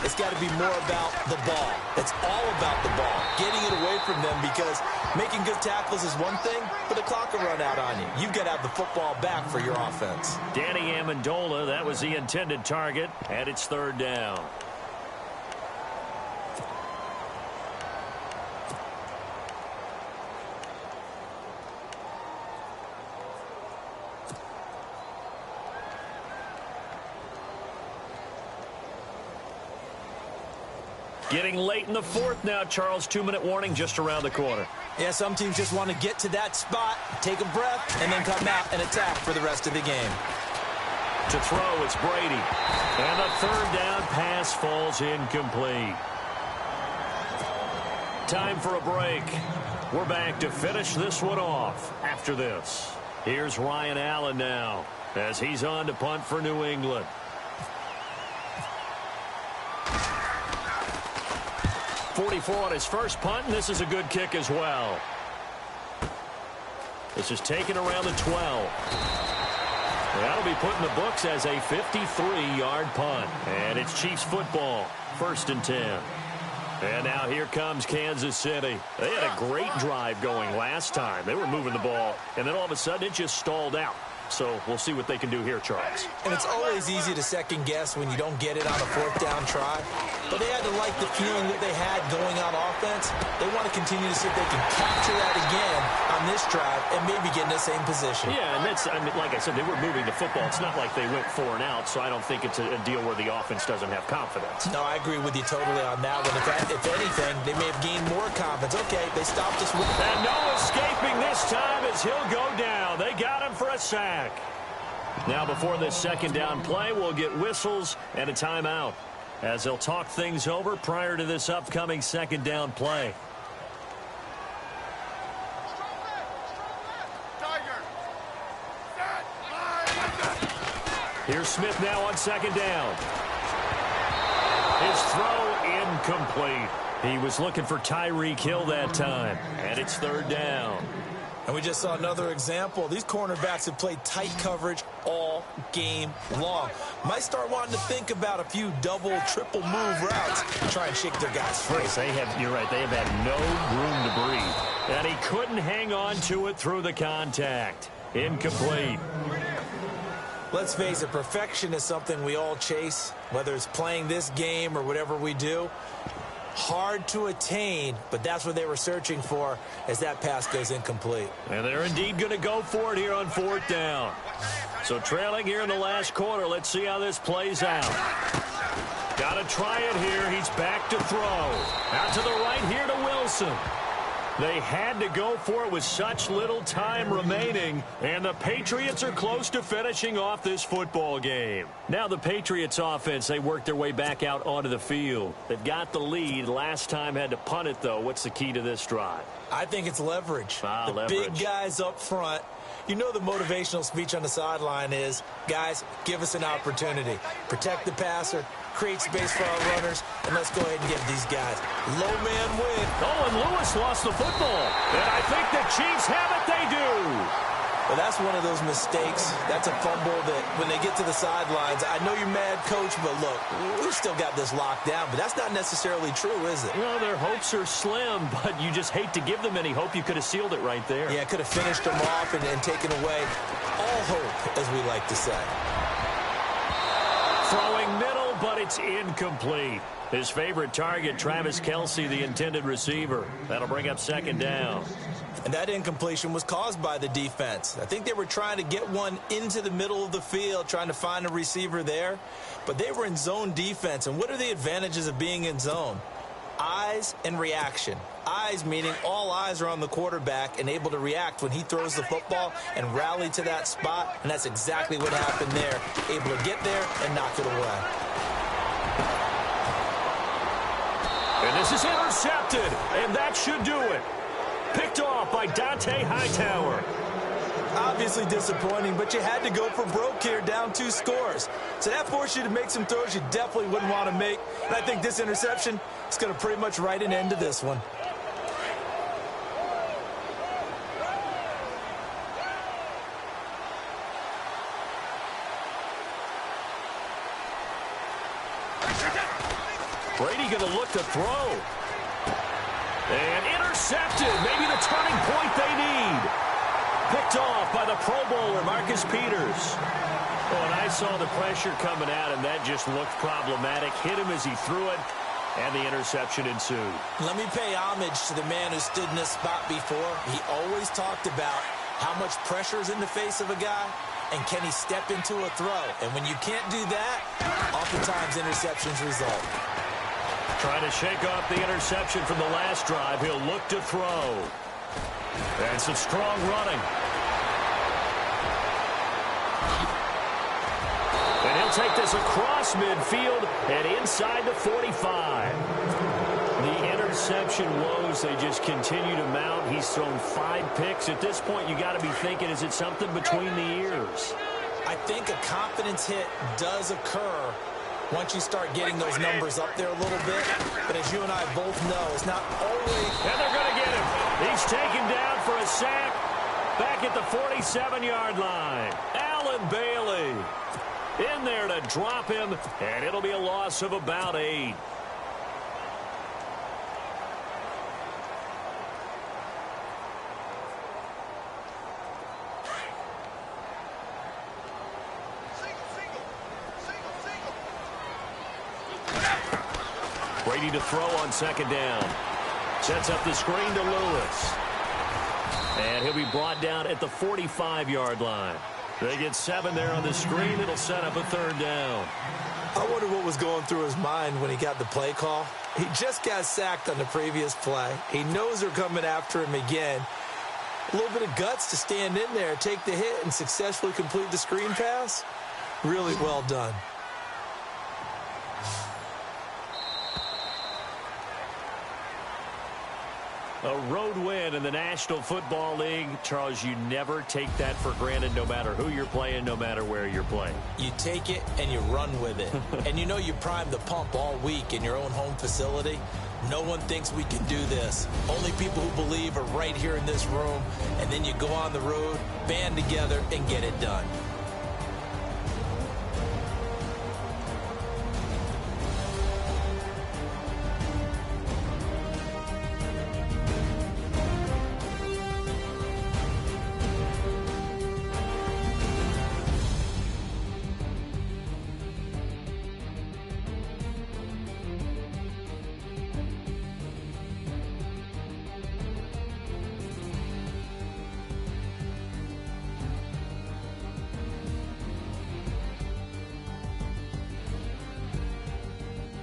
it's got to be more about the ball. It's all about the ball, getting it away from them, because making good tackles is one thing, but the clock will run out on you. You've got to have the football back for your offense. Danny Amendola, that was the intended target, and it's 3rd down. Getting late in the fourth now, Charles. 2-minute warning just around the corner. Yeah, some teams just want to get to that spot, take a breath, and then come out and attack for the rest of the game. To throw, it's Brady. And the third down pass falls incomplete. Time for a break. We're back to finish this one off after this. Here's Ryan Allen now as he's on to punt for New England. .44 on his first punt, and this is a good kick as well. This is taken around the 12. That'll be put in the books as a 53-yard punt. And it's Chiefs football, 1st and 10. And now here comes Kansas City. They had a great drive going last time. They were moving the ball, and then all of a sudden it just stalled out. So we'll see what they can do here, Charles. And it's always easy to second guess when you don't get it on a 4th down try. But they had to like the feeling that they had going on offense. They want to continue to see if they can capture that again on this drive and maybe get in the same position. Yeah, and that's, I mean, like I said, they were moving the football. It's not like they went 4 and out, so I don't think it's a deal where the offense doesn't have confidence. No, I agree with you totally on that one. If anything, they may have gained more confidence. Okay, they stopped us with... And no escaping this time as he'll go down. They got him for a sack. Now before this 2nd down play, we'll get whistles and a timeout as they'll talk things over prior to this upcoming 2nd down play. Here's Smith now on 2nd down. His throw incomplete. He was looking for Tyreek Hill that time, and it's 3rd down. And we just saw another example. These cornerbacks have played tight coverage all game long. Might start wanting to think about a few double, triple move routes to try and shake their guys free. You're right, they have had no room to breathe. And he couldn't hang on to it through the contact. Incomplete. Let's face it, perfection is something we all chase, whether it's playing this game or whatever we do. Hard to attain, but that's what they were searching for as that pass goes incomplete. And they're indeed going to go for it here on 4th down. So trailing here in the last quarter, let's see how this plays out. Got to try it here. He's back to throw. Out to the right here to Wilson. They had to go for it with such little time remaining, and the Patriots are close to finishing off this football game. Now the Patriots offense, they worked their way back out onto the field. They've got the lead. Last time had to punt it, though. What's the key to this drive? I think it's leverage. Leverage. Big guys up front. You know the motivational speech on the sideline is, guys, give us an opportunity. Protect the passer, create space for our runners, and let's go ahead and give these guys low man win. Oh, and Lewis lost the football. And I think the Chiefs have it. They do. Well, that's one of those mistakes. That's a fumble that when they get to the sidelines, I know you're mad, coach, but look, we've still got this locked down. But that's not necessarily true, is it? Well, their hopes are slim, but you just hate to give them any hope. You could have sealed it right there. Yeah, could have finished them off and taken away all hope, as we like to say. Throwing middle, but it's incomplete. His favorite target, Travis Kelce, the intended receiver. That'll bring up 2nd down. And that incompletion was caused by the defense. I think they were trying to get one into the middle of the field, trying to find a receiver there. But they were in zone defense. And what are the advantages of being in zone? Eyes and reaction. Eyes meaning all eyes are on the quarterback and able to react when he throws the football and rally to that spot. And that's exactly what happened there. Able to get there and knock it away. And this is intercepted, and that should do it. Picked off by Dante Hightower. Obviously disappointing, but you had to go for broke here, down 2 scores. So that forced you to make some throws you definitely wouldn't want to make. And I think this interception is going to pretty much write an end to this one. Brady going to look to throw. And intercepted. Maybe the turning point they need. Picked off by the Pro Bowler, Marcus Peters. Oh, and I saw the pressure coming at him. That just looked problematic. Hit him as he threw it, and the interception ensued. Let me pay homage to the man who stood in this spot before. He always talked about how much pressure is in the face of a guy, and can he step into a throw. And when you can't do that, oftentimes interceptions result. Trying to shake off the interception from the last drive. He'll look to throw. And some strong running. And he'll take this across midfield and inside the 45. The interception woes, they just continue to mount. He's thrown 5 picks. At this point, you got to be thinking, is it something between the ears? I think a confidence hit does occur once you start getting those numbers up there a little bit. But as you and I both know, it's not always... And they're going to get him. He's taken down for a sack back at the 47-yard line. Allen Bailey in there to drop him, and it'll be a loss of about 8. Brady to throw on second down. Sets up the screen to Lewis. And he'll be brought down at the 45-yard line. They get 7 there on the screen. It'll set up a third down. I wonder what was going through his mind when he got the play call. He just got sacked on the previous play. He knows they're coming after him again. A little bit of guts to stand in there, take the hit, and successfully complete the screen pass. Really well done. A road win in the National Football League. Charles, you never take that for granted no matter who you're playing, no matter where you're playing. You take it and you run with it. And you know you primed the pump all week in your own home facility. No one thinks we can do this. Only people who believe are right here in this room. And then you go on the road, band together, and get it done.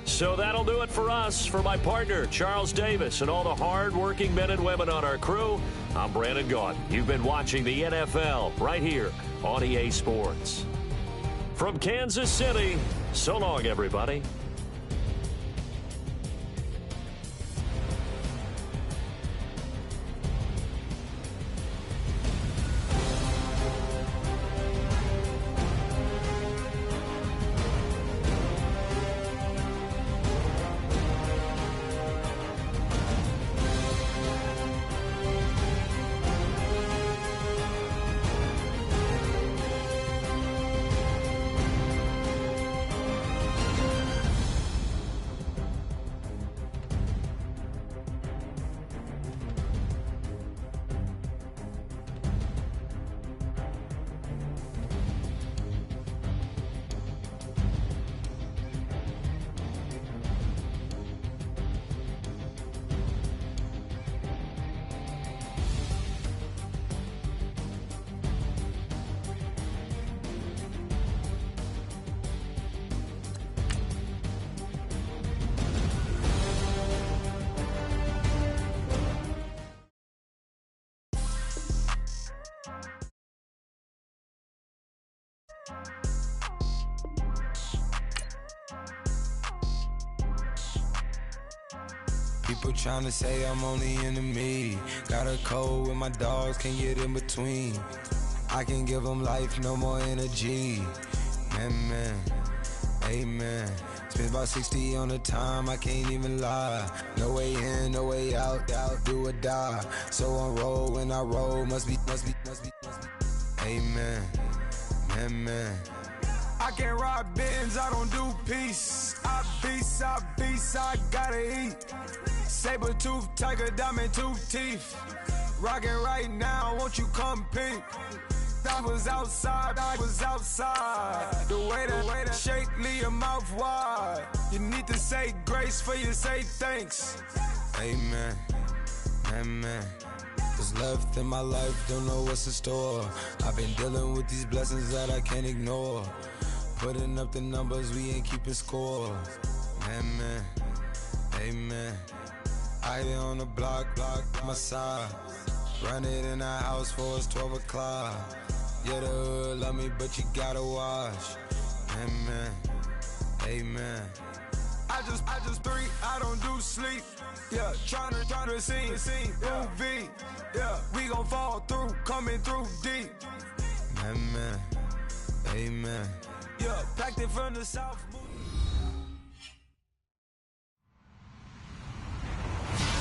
So that'll do it for us. For my partner, Charles Davis, and all the hard-working men and women on our crew, I'm Brandon Gaudin. You've been watching the NFL right here on EA Sports. From Kansas City, so long, everybody. People trying to say I'm only enemy. Got a code with my dogs, can't get in between. I can give them life, no more energy. Man, amen. Spent about 60 on the time, I can't even lie. No way in, no way out, do or die. So on roll, when I roll, must be. Amen, man. I can't ride Benz, I don't do peace. I beast, I gotta eat. Saber tooth, tiger, diamond tooth teeth. Rockin' right now, won't you come peep? I was outside. The way that shake, leave your mouth wide. You need to say grace for you say thanks. Amen, amen. What's left in my life, don't know what's in store. I've been dealing with these blessings that I can't ignore. Putting up the numbers, we ain't keeping score. Amen. I be on the block, my side. Run it in the house for it's 12 o'clock. Yeah, the hood love me, but you gotta watch. Amen. Amen. I just three, I don't do sleep. Yeah, tryna see, UV. Yeah, we gon' fall through, coming through deep. Amen. Amen. Yeah, packed it from the south.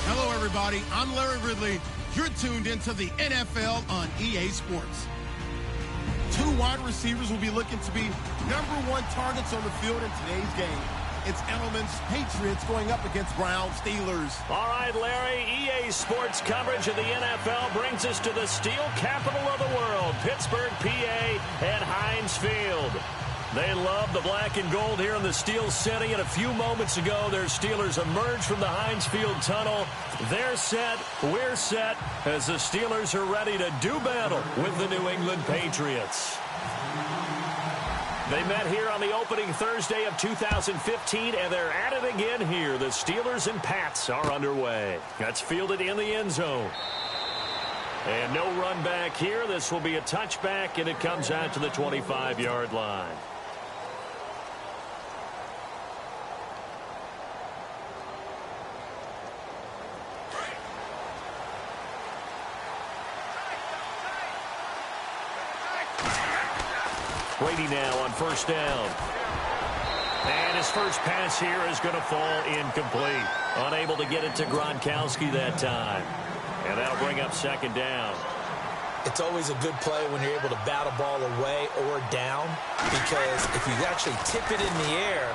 Hello, everybody. I'm Larry Ridley. You're tuned into the NFL on EA Sports. Two wide receivers will be looking to be #1 targets on the field in today's game. It's Edelman's Patriots going up against Browns Steelers. All right, Larry, EA Sports coverage of the NFL brings us to the steel capital of the world, Pittsburgh, PA, at Heinz Field. They love the black and gold here in the Steel City, and a few moments ago, their Steelers emerged from the Heinz Field tunnel. They're set, we're set, as the Steelers are ready to do battle with the New England Patriots. They met here on the opening Thursday of 2015, and they're at it again here. The Steelers and Pats are underway. That's fielded in the end zone. And no run back here. This will be a touchback, and it comes out to the 25-yard line. Brady now on first down. And his first pass here is going to fall incomplete. Unable to get it to Gronkowski that time. And that'll bring up second down. It's always a good play when you're able to bat a ball away or down, because if you actually tip it in the air,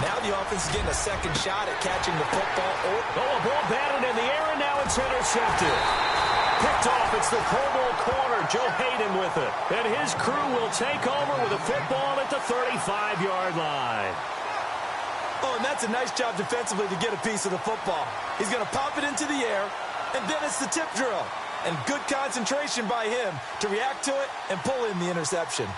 now the offense is getting a second shot at catching the football. A ball batted in the air, and now it's intercepted. Picked off, it's the Pro Bowl corner, Joe Hayden with it. And his crew will take over with a football at the 35-yard line. Oh, and that's a nice job defensively to get a piece of the football. He's going to pop it into the air, and then it's the tip drill. And good concentration by him to react to it and pull in the interception.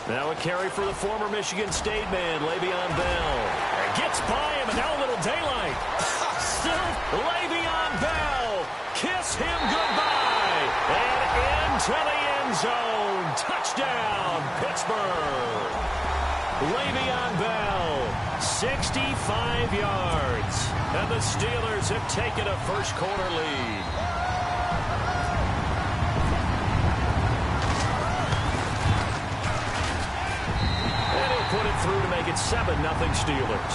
Now a carry for the former Michigan State man, Le'Veon Bell. And gets by him, and now a little daylight. Still Le'Veon Bell. Kiss him goodbye. And into the end zone. Touchdown, Pittsburgh. Le'Veon Bell, 65 yards. And the Steelers have taken a first-quarter lead. Put it through to make it 7-0 Steelers.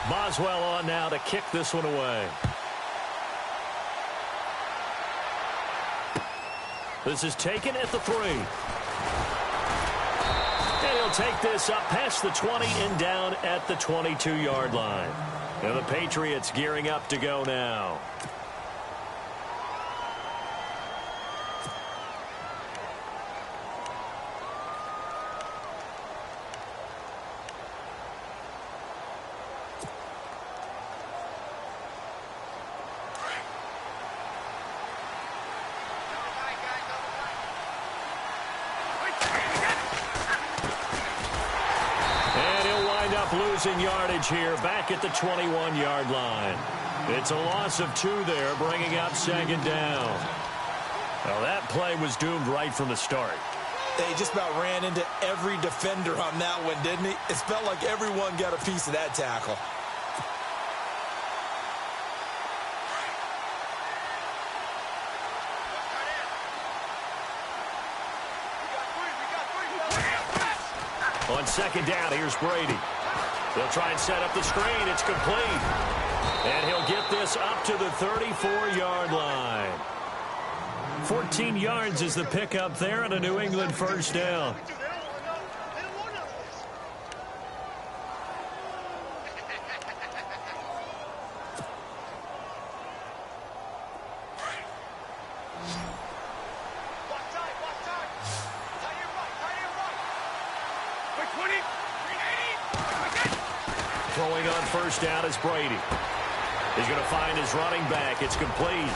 Boswell on now to kick this one away. This is taken at the 3. Take this up past the 20 and down at the 22-yard line. And the Patriots gearing up to go now. Losing yardage here back at the 21-yard line. It's a loss of 2 there, bringing up second down. Well, that play was doomed right from the start. They just about ran into every defender on that one, didn't he? It felt like everyone got a piece of that tackle. On second down, here's Brady. They'll try and set up the screen. It's complete. And he'll get this up to the 34-yard line. 14 yards is the pickup there and a New England first down. Throwing on first down is Brady. He's going to find his running back. It's complete.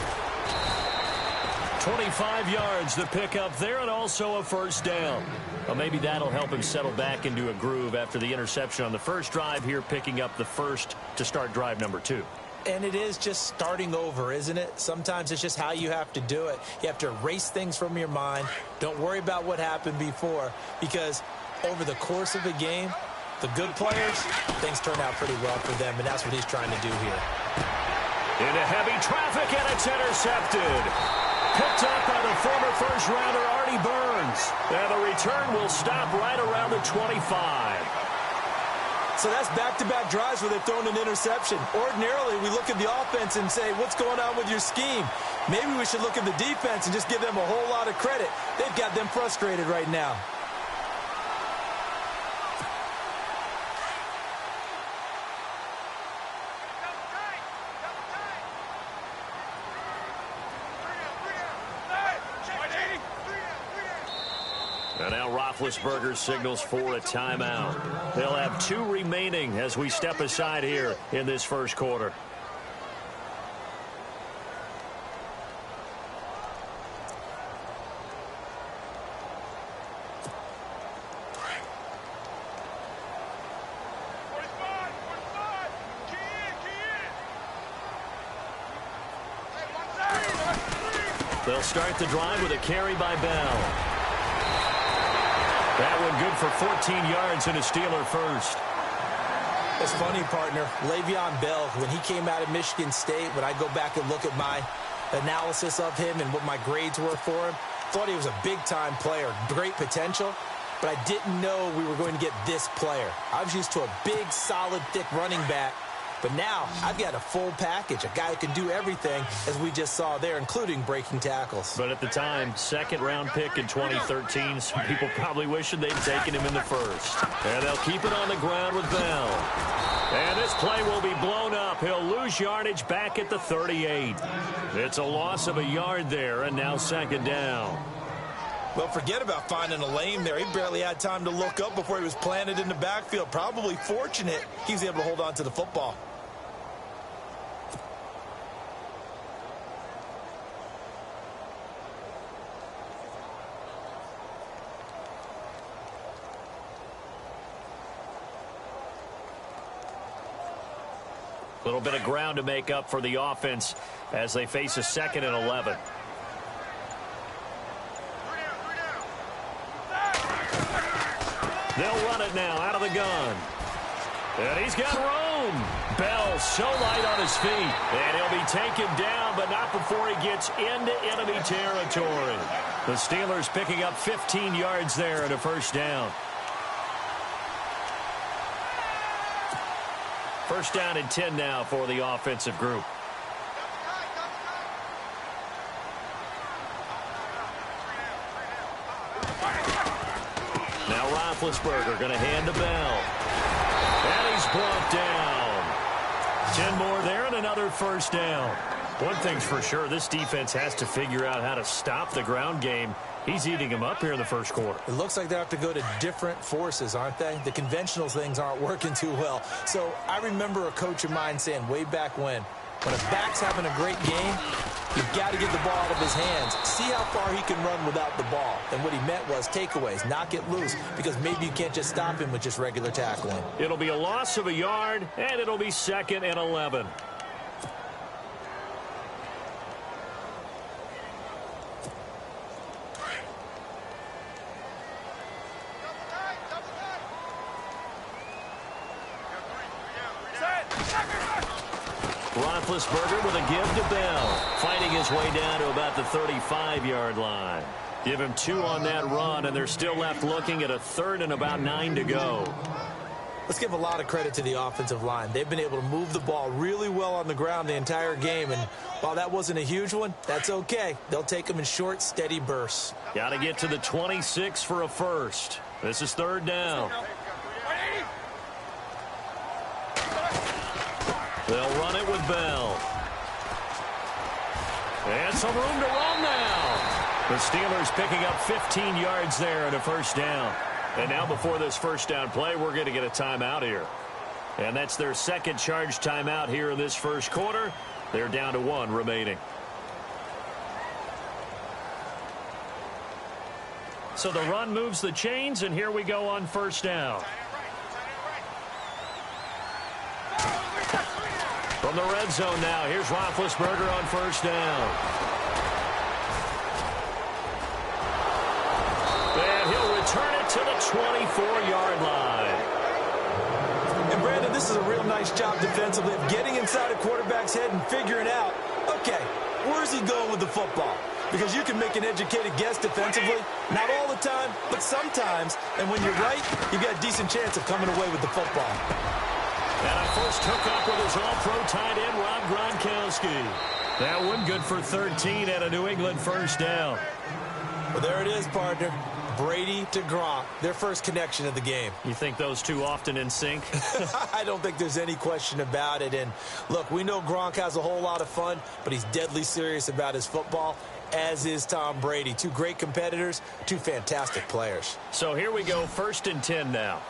25 yards the pickup there and also a first down. Well, maybe that'll help him settle back into a groove after the interception on the first drive here, picking up the first to start drive number 2. And it is just starting over, isn't it? Sometimes it's just how you have to do it. You have to erase things from your mind. Don't worry about what happened before, because over the course of a game, the good players, things turn out pretty well for them, and that's what he's trying to do here. Into heavy traffic, and it's intercepted. Picked up by the former first-rounder Artie Burns. And the return will stop right around the 25. So that's back-to-back drives where they've thrown an interception. Ordinarily, we look at the offense and say, what's going on with your scheme? Maybe we should look at the defense and just give them a whole lot of credit. They've got them frustrated right now. And now Roethlisberger signals for a timeout. They'll have 2 remaining as we step aside here in this first quarter. They'll start the drive with a carry by Bell. That one good for 14 yards and a Steeler first. It's funny, partner. Le'Veon Bell, when he came out of Michigan State, when I go back and look at my analysis of him and what my grades were for him, thought he was a big-time player, great potential, but I didn't know we were going to get this player. I was used to a big, solid, thick running back, but now I've got a full package, a guy who can do everything, as we just saw there, including breaking tackles. But at the time, second-round pick in 2013, some people probably wishing they'd taken him in the first. And they'll keep it on the ground with Bell. And this play will be blown up. He'll lose yardage back at the 38. It's a loss of a yard there, and now second down. Well, forget about finding a lane there. He barely had time to look up before he was planted in the backfield. Probably fortunate he was able to hold on to the football. A little bit of ground to make up for the offense as they face a 2nd and 11. They'll run it now out of the gun. And he's got room. Bell so light on his feet. And he'll be taken down, but not before he gets into enemy territory. The Steelers picking up 15 yards there and a first down. First down and 10 now for the offensive group. Now Roethlisberger going to hand to Bell. And he's brought down. 10 more there and another first down. One thing's for sure, this defense has to figure out how to stop the ground game. He's eating them up here in the first quarter. It looks like they have to go to different forces, aren't they? The conventional things aren't working too well. So I remember a coach of mine saying way back when a back's having a great game, you've got to get the ball out of his hands. See how far he can run without the ball. And what he meant was takeaways, knock it loose, because maybe you can't just stop him with just regular tackling. It'll be a loss of a yard, and it'll be 2nd and 11. Roethlisberger with a give to Bell, fighting his way down to about the 35-yard line. Give him 2 on that run, and they're still left looking at a 3rd and about 9 to go. Let's give a lot of credit to the offensive line. They've been able to move the ball really well on the ground the entire game, and while that wasn't a huge one, that's okay. They'll take them in short, steady bursts. Got to get to the 26 for a first. This is third down. They'll run it with Bell. And some room to run now. The Steelers picking up 15 yards there and a first down. And now before this first down play, we're going to get a timeout here. And that's their second charge timeout here in this first quarter. They're down to 1 remaining. So the run moves the chains, and here we go on first down. From the red zone now, here's Roethlisberger on first down. And he'll return it to the 24-yard line. And Brandon, this is a real nice job defensively of getting inside a quarterback's head and figuring out, okay, where's he going with the football? Because you can make an educated guess defensively, not all the time, but sometimes. And when you're right, you've got a decent chance of coming away with the football. And a first hookup with his all-pro tight end, Rob Gronkowski. That one good for 13 and a New England first down. Well, there it is, partner. Brady to Gronk, their first connection of the game. You think those two often in sync? I don't think there's any question about it. And, look, we know Gronk has a whole lot of fun, but he's deadly serious about his football, as is Tom Brady. Two great competitors, two fantastic players. So here we go, 1st and 10 now.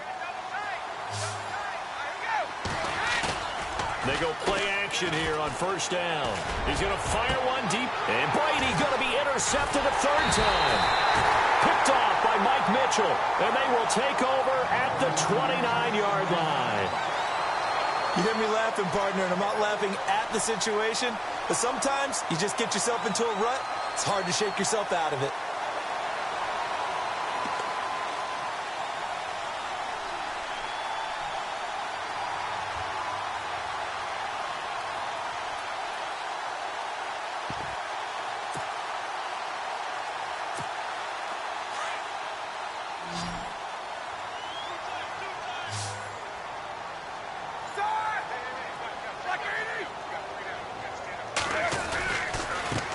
They go play action here on first down. He's going to fire one deep. And Brady going to be intercepted a third time. Picked off by Mike Mitchell. And they will take over at the 29-yard line. You hear me laughing, partner, and I'm not laughing at the situation. But sometimes you just get yourself into a rut. It's hard to shake yourself out of it.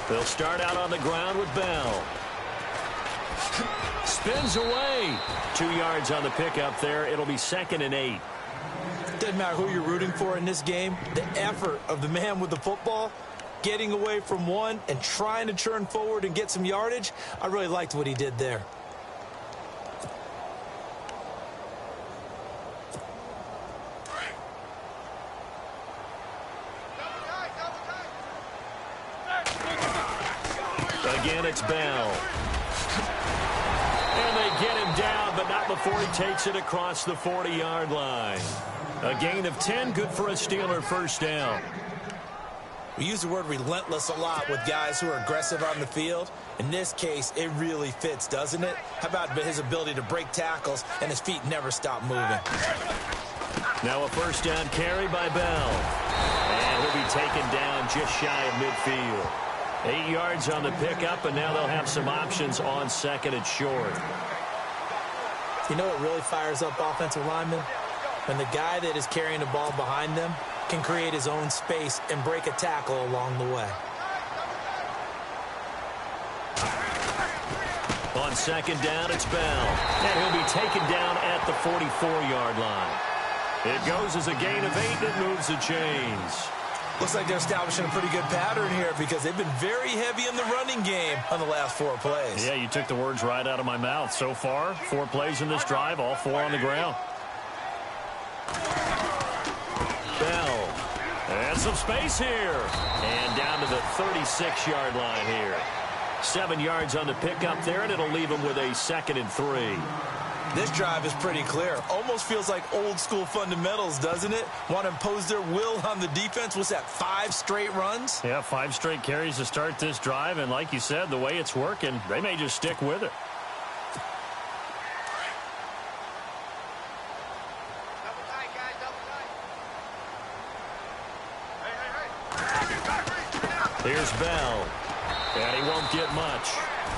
They'll start out on the ground with Bell. Spins away. 2 yards on the pickup there. It'll be 2nd and 8. Doesn't matter who you're rooting for in this game. The effort of the man with the football, getting away from one and trying to turn forward and get some yardage, I really liked what he did there. Again, it's Bell. And they get him down, but not before he takes it across the 40-yard line. A gain of 10, good for a Steeler first down. We use the word relentless a lot with guys who are aggressive on the field. In this case, it really fits, doesn't it? How about his ability to break tackles and his feet never stop moving? Now a first down carry by Bell. And he'll be taken down just shy of midfield. 8 yards on the pickup, and now they'll have some options on 2nd and short. You know what really fires up offensive linemen? When the guy that is carrying the ball behind them can create his own space and break a tackle along the way. On 2nd down, it's Bell. And he'll be taken down at the 44-yard line. It goes as a gain of 8, and it moves the chains. Looks like they're establishing a pretty good pattern here because they've been very heavy in the running game on the last 4 plays. Yeah, you took the words right out of my mouth. So far, 4 plays in this drive, all 4 on the ground. Bell. And some space here. And down to the 36-yard line here. 7 yards on the pickup there, and it'll leave them with a 2nd and 3. This drive is pretty clear. Almost feels like old school fundamentals, doesn't it? Want to impose their will on the defense. What's that, 5 straight runs? Yeah, 5 straight carries to start this drive. And like you said, the way it's working, they may just stick with it. Double tight, guys, double tight. Hey. Here's Bell. And he won't get much.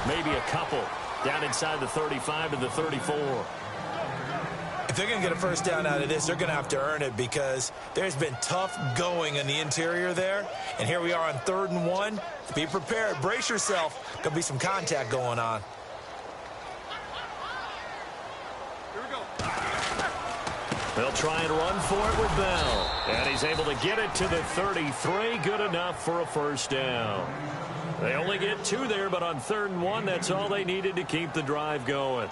Maybe a couple. Down inside the 35 to the 34. If they're going to get a first down out of this, they're going to have to earn it because there's been tough going in the interior there. And here we are on 3rd and 1. Be prepared. Brace yourself. Going to be some contact going on. Here we go. They'll try and run for it with Bell. And he's able to get it to the 33. Good enough for a first down. They only get 2 there, but on 3rd and 1, that's all they needed to keep the drive going.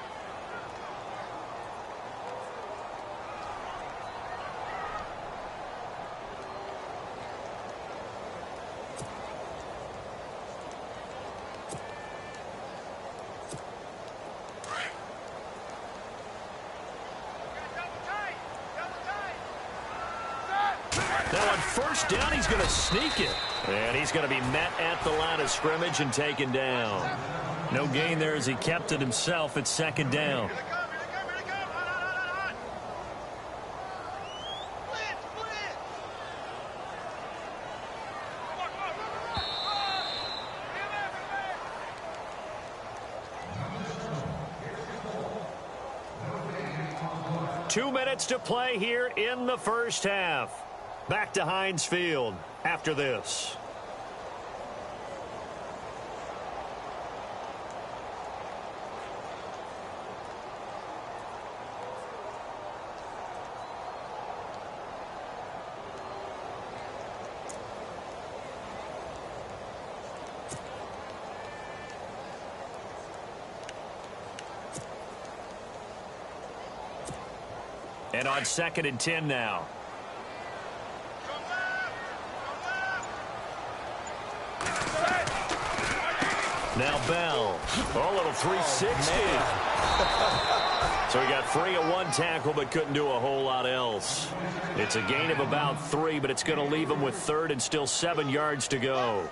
Now on first down, he's going to sneak it. And he's going to be met at the line of scrimmage and taken down. No gain there as he kept it himself at 2nd down. Here they come. Here they come. Here they come. Hot. Blitz. Come on. 2 minutes to play here in the first half. Back to Heinz Field after this. And on 2nd and 10 now. Now Bell. Oh, little 360. So he got free of 1 tackle but couldn't do a whole lot else. It's a gain of about 3, but it's going to leave him with 3rd and still 7 yards to go.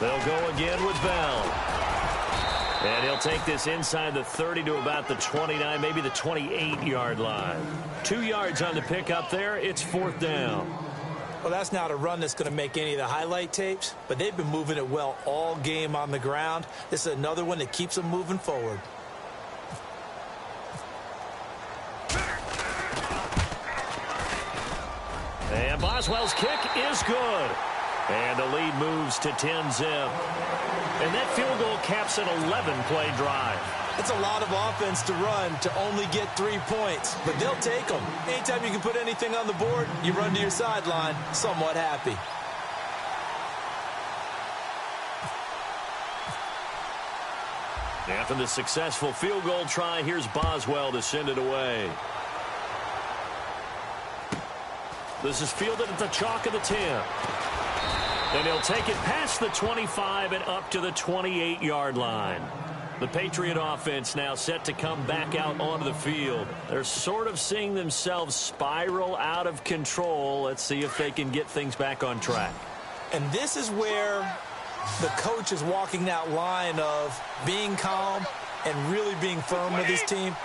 They'll go again with Bell. And he'll take this inside the 30 to about the 29, maybe the 28-yard line. 2 yards on the pickup there. It's 4th down. Well, that's not a run that's going to make any of the highlight tapes, but they've been moving it well all game on the ground. This is another one that keeps them moving forward. And Boswell's kick is good. And the lead moves to 10-zip. And that field goal caps an 11-play drive. It's a lot of offense to run to only get 3 points, but they'll take them. Anytime you can put anything on the board, you run to your sideline somewhat happy. After the successful field goal try, here's Boswell to send it away. This is fielded at the chalk of the 10. And he'll take it past the 25 and up to the 28-yard line. The Patriot offense now set to come back out onto the field. They're sort of seeing themselves spiral out of control. Let's see if they can get things back on track. And this is where the coach is walking that line of being calm and really being firm with his team.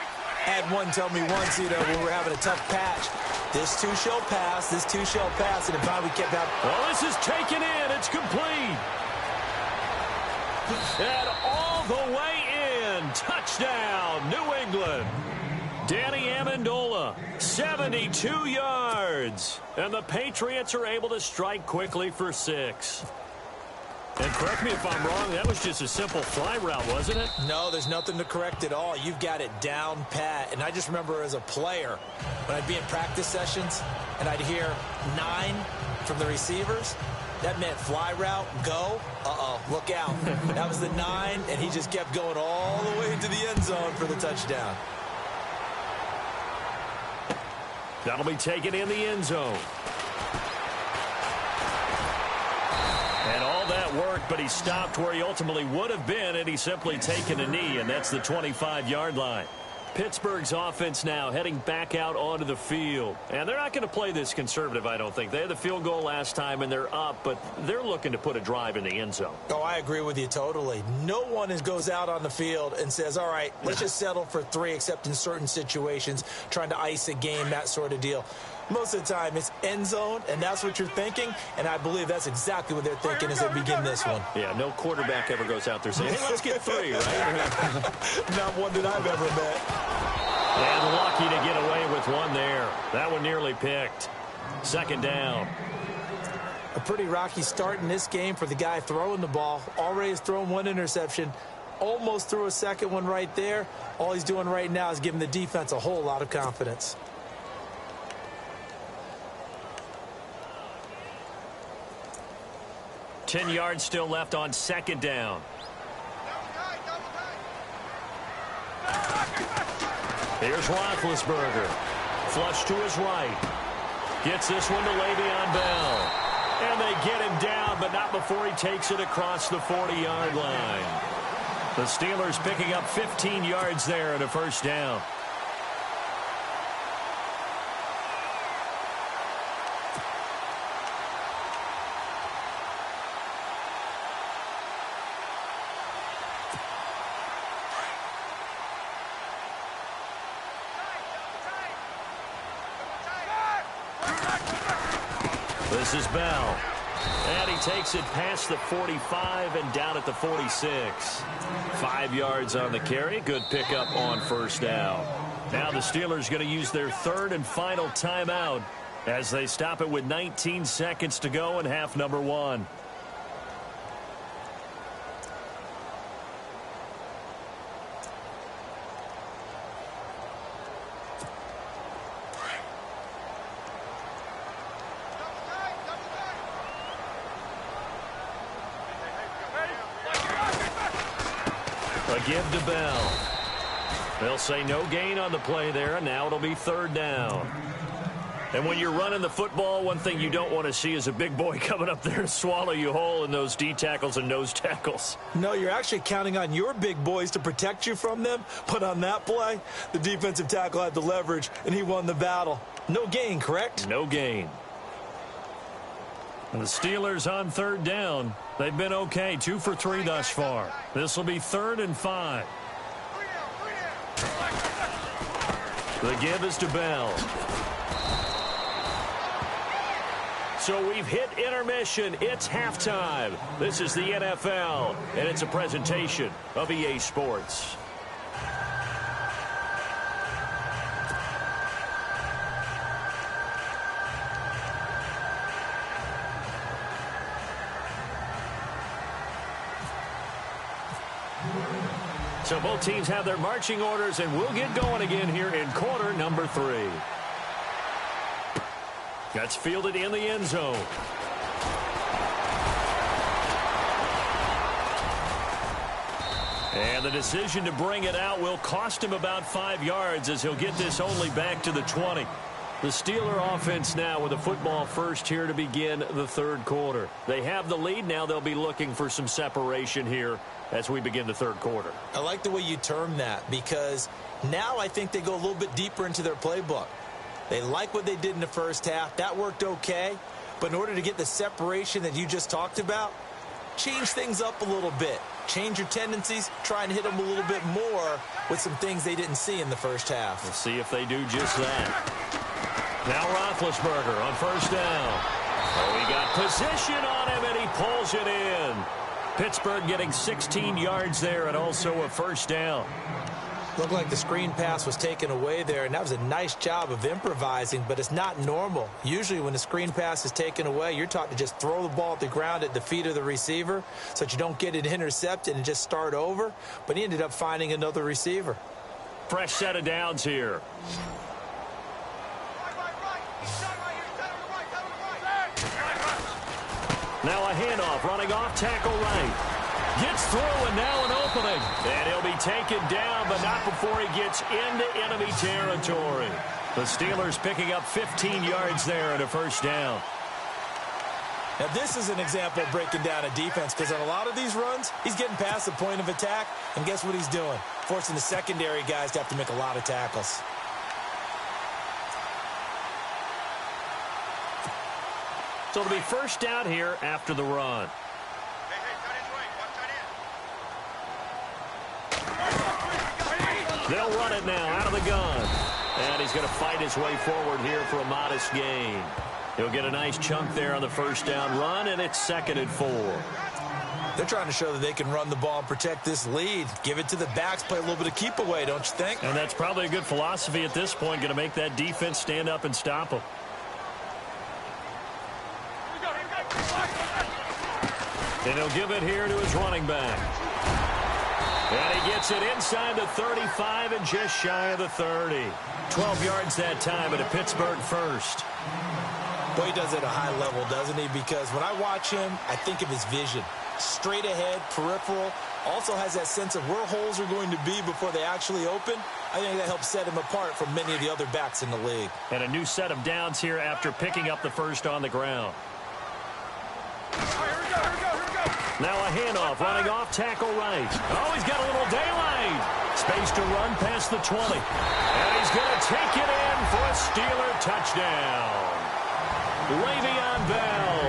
I had one tell me once, when we're having a tough patch, this too shall pass, this too shall pass, and if not, we kept having... Well, this is taken in. It's complete. And all the way in. Touchdown, New England. Danny Amendola, 72 yards. And the Patriots are able to strike quickly for 6. And correct me if I'm wrong, that was just a simple fly route, wasn't it? No, there's nothing to correct at all. You've got it down pat. And I just remember as a player, when I'd be in practice sessions and I'd hear 9 from the receivers, that meant fly route, go, look out. That was the 9, and he just kept going all the way into the end zone for the touchdown. That'll be taken in the end zone. And all that worked, but he stopped where he ultimately would have been, and he's simply taken a knee, and that's the 25-yard line. Pittsburgh's offense now heading back out onto the field. And they're not going to play this conservative, I don't think. They had the field goal last time, and they're up, but they're looking to put a drive in the end zone. Oh, I agree with you totally. No one goes out on the field and says, all right, let's just settle for 3, except in certain situations, trying to ice a game, that sort of deal. Most of the time, it's end zone, and that's what you're thinking, and I believe that's exactly what they're thinking as they begin this one. Yeah, no quarterback ever goes out there saying, hey, let's get 3, right? Not one that I've ever met. And lucky to get away with one there. That one nearly picked. Second down. A pretty rocky start in this game for the guy throwing the ball. Already has thrown 1 interception. Almost threw a second one right there. All he's doing right now is giving the defense a whole lot of confidence. Ten yards still left on second down. Here's Roethlisberger. Flush to his right. Gets this one to Le'Veon Bell. And they get him down, but not before he takes it across the 40-yard line. The Steelers picking up 15 yards there and a first down. This is Bell. And he takes it past the 45 and down at the 46. 5 yards on the carry. Good pickup on first down. Now the Steelers going to use their third and final timeout as they stop it with 19 seconds to go in half number 1. Give to Bell. They'll say no gain on the play there, and now it'll be third down. And when you're running the football, one thing you don't want to see is a big boy coming up there to swallow you whole in those D tackles and nose tackles. No, you're actually counting on your big boys to protect you from them. But on that play, the defensive tackle had the leverage, and he won the battle. No gain, correct? No gain. And the Steelers on third down. They've been okay, 2 for 3 thus far. This will be 3rd and 5. The give is to Bell. So we've hit intermission. It's halftime. This is the NFL, and it's a presentation of EA Sports. So both teams have their marching orders, and we'll get going again here in quarter number 3. That's fielded in the end zone. And the decision to bring it out will cost him about 5 yards as he'll get this only back to the 20. The Steeler offense now with a football first here to begin the third quarter. They have the lead. Now they'll be looking for some separation here as we begin the third quarter. I like the way you term that, because now I think they go a little bit deeper into their playbook. They like what they did in the first half. That worked okay. But in order to get the separation that you just talked about, change things up a little bit. Change your tendencies. Try and hit them a little bit more with some things they didn't see in the first half. We'll see if they do just that. Now Roethlisberger on first down. Oh, he got position on him, and he pulls it in. Pittsburgh getting 16 yards there and also a first down. Looked like the screen pass was taken away there, and that was a nice job of improvising, but it's not normal. Usually when the screen pass is taken away, you're taught to just throw the ball at the ground at the feet of the receiver so that you don't get it intercepted and just start over, but he ended up finding another receiver. Fresh set of downs here. Now a handoff, running off tackle right. Gets through, and now an opening. And he'll be taken down, but not before he gets into enemy territory. The Steelers picking up 15 yards there and a first down. Now, this is an example of breaking down a defense because on a lot of these runs, he's getting past the point of attack, and guess what he's doing? Forcing the secondary guys to have to make a lot of tackles. So it'll be first down here after the run. Hey, tight end's right. Watch tight end. They'll run it now out of the gun. And he's going to fight his way forward here for a modest gain. He'll get a nice chunk there on the first down run, and it's 2nd and 4. They're trying to show that they can run the ball and protect this lead. Give it to the backs, play a little bit of keep away, don't you think? And that's probably a good philosophy at this point, going to make that defense stand up and stop them. And he'll give it here to his running back. And he gets it inside the 35 and just shy of the 30. 12 yards that time at a Pittsburgh first. Boy, he does it at a high level, doesn't he? Because when I watch him, I think of his vision. Straight ahead, peripheral. Also has that sense of where holes are going to be before they actually open. I think that helps set him apart from many of the other backs in the league. And a new set of downs here after picking up the first on the ground. Now a handoff, running off tackle right. Oh, he's got a little daylight. Space to run past the 20. And he's going to take it in for a Steeler touchdown. Le'Veon Bell,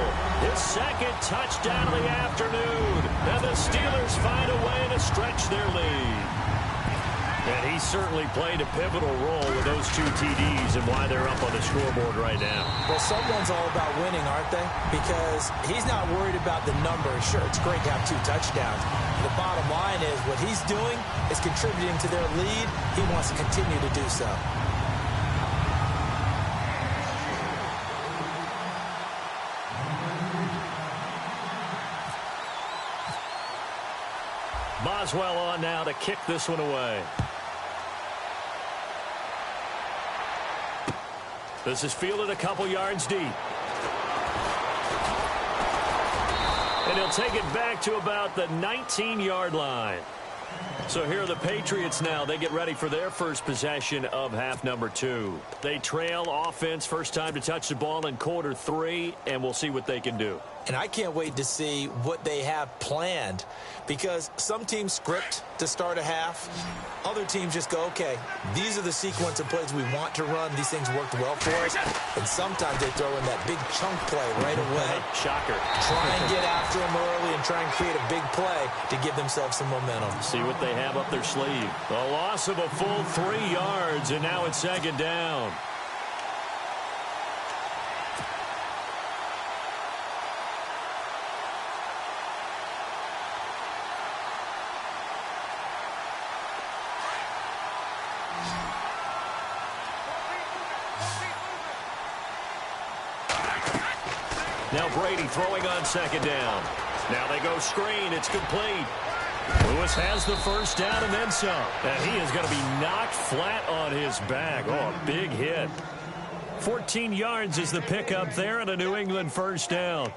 his 2nd touchdown of the afternoon. And the Steelers find a way to stretch their lead. And he certainly played a pivotal role with those 2 TDs and why they're up on the scoreboard right now. Well, someone's all about winning, aren't they? Because he's not worried about the numbers. Sure, it's great to have 2 touchdowns. The bottom line is what he's doing is contributing to their lead. He wants to continue to do so. Boswell on now to kick this one away. This is fielded a couple yards deep. And he'll take it back to about the 19-yard line. So here are the Patriots now. They get ready for their first possession of half number 2. They trail offense, first time to touch the ball in quarter 3, and we'll see what they can do. And I can't wait to see what they have planned because some teams script to start a half. Other teams just go, okay, these are the sequence of plays we want to run. These things worked well for us. And sometimes they throw in that big chunk play right away. Shocker. Try and get after them early and try and create a big play to give themselves some momentum. See what they have up their sleeve. A loss of a full 3 yards, and now it's 2nd down. Now Brady throwing on 2nd down. Now they go screen. It's complete. Lewis has the first down and then some. And he is going to be knocked flat on his back. Oh, a big hit. 14 yards is the pickup there and a New England first down.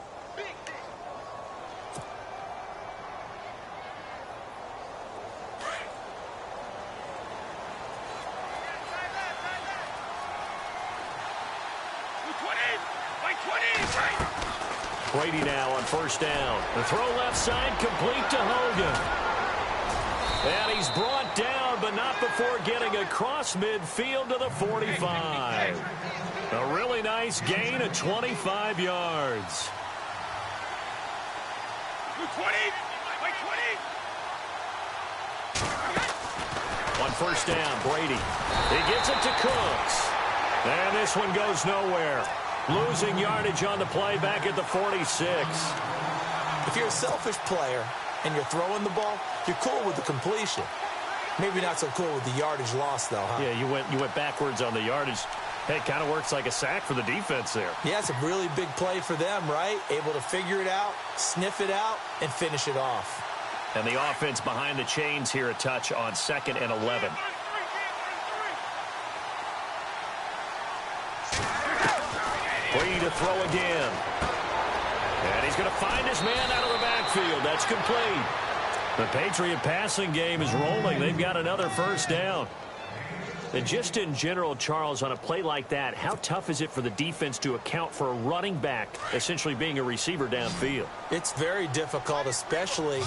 Brady now on first down. The throw left side complete to Hogan. And he's brought down, but not before getting across midfield to the 45. A really nice gain of 25 yards. 20. On first down, Brady. He gets it to Cooks. And this one goes nowhere. Losing yardage on the play back at the 46. If you're a selfish player and you're throwing the ball, you're cool with the completion. Maybe not so cool with the yardage loss, though, huh? Yeah, you went backwards on the yardage. Hey, it kind of works like a sack for the defense there. Yeah, it's a really big play for them, right? Able to figure it out, sniff it out, and finish it off. And the offense behind the chains here a touch on 2nd and 11. Brady to throw again. And he's going to find his man out of the backfield. That's complete. The Patriot passing game is rolling. They've got another first down. And just in general, Charles, on a play like that, how tough is it for the defense to account for a running back essentially being a receiver downfield? It's very difficult, especially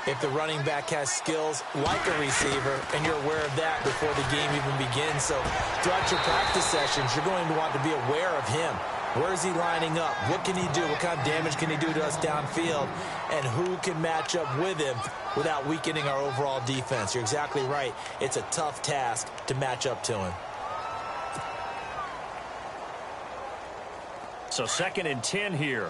if the running back has skills like a receiver, and you're aware of that before the game even begins. So throughout your practice sessions, you're going to want to be aware of him. Where is he lining up? What can he do? What kind of damage can he do to us downfield? And who can match up with him without weakening our overall defense? You're exactly right. It's a tough task to match up to him. So 2nd and 10 here.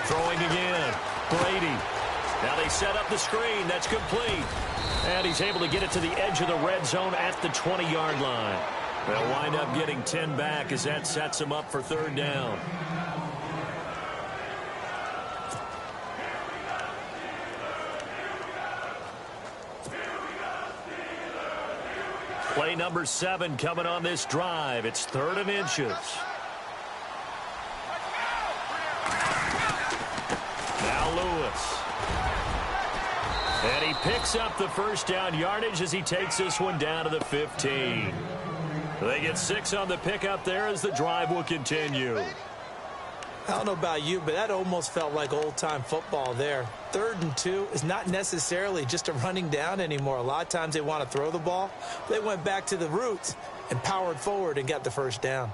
Throwing again. Brady. Now they set up the screen. That's complete. And he's able to get it to the edge of the red zone at the 20-yard line. They'll wind up getting 10 back as that sets him up for 3rd down. Play number 7 coming on this drive. It's 3rd and inches. Now Lewis. And he picks up the 1st down yardage as he takes this one down to the 15. They get 6 on the pickup there as the drive will continue. I don't know about you, but that almost felt like old-time football there. 3rd and 2 is not necessarily just a running down anymore. A lot of times they want to throw the ball. They went back to the roots and powered forward and got the 1st down.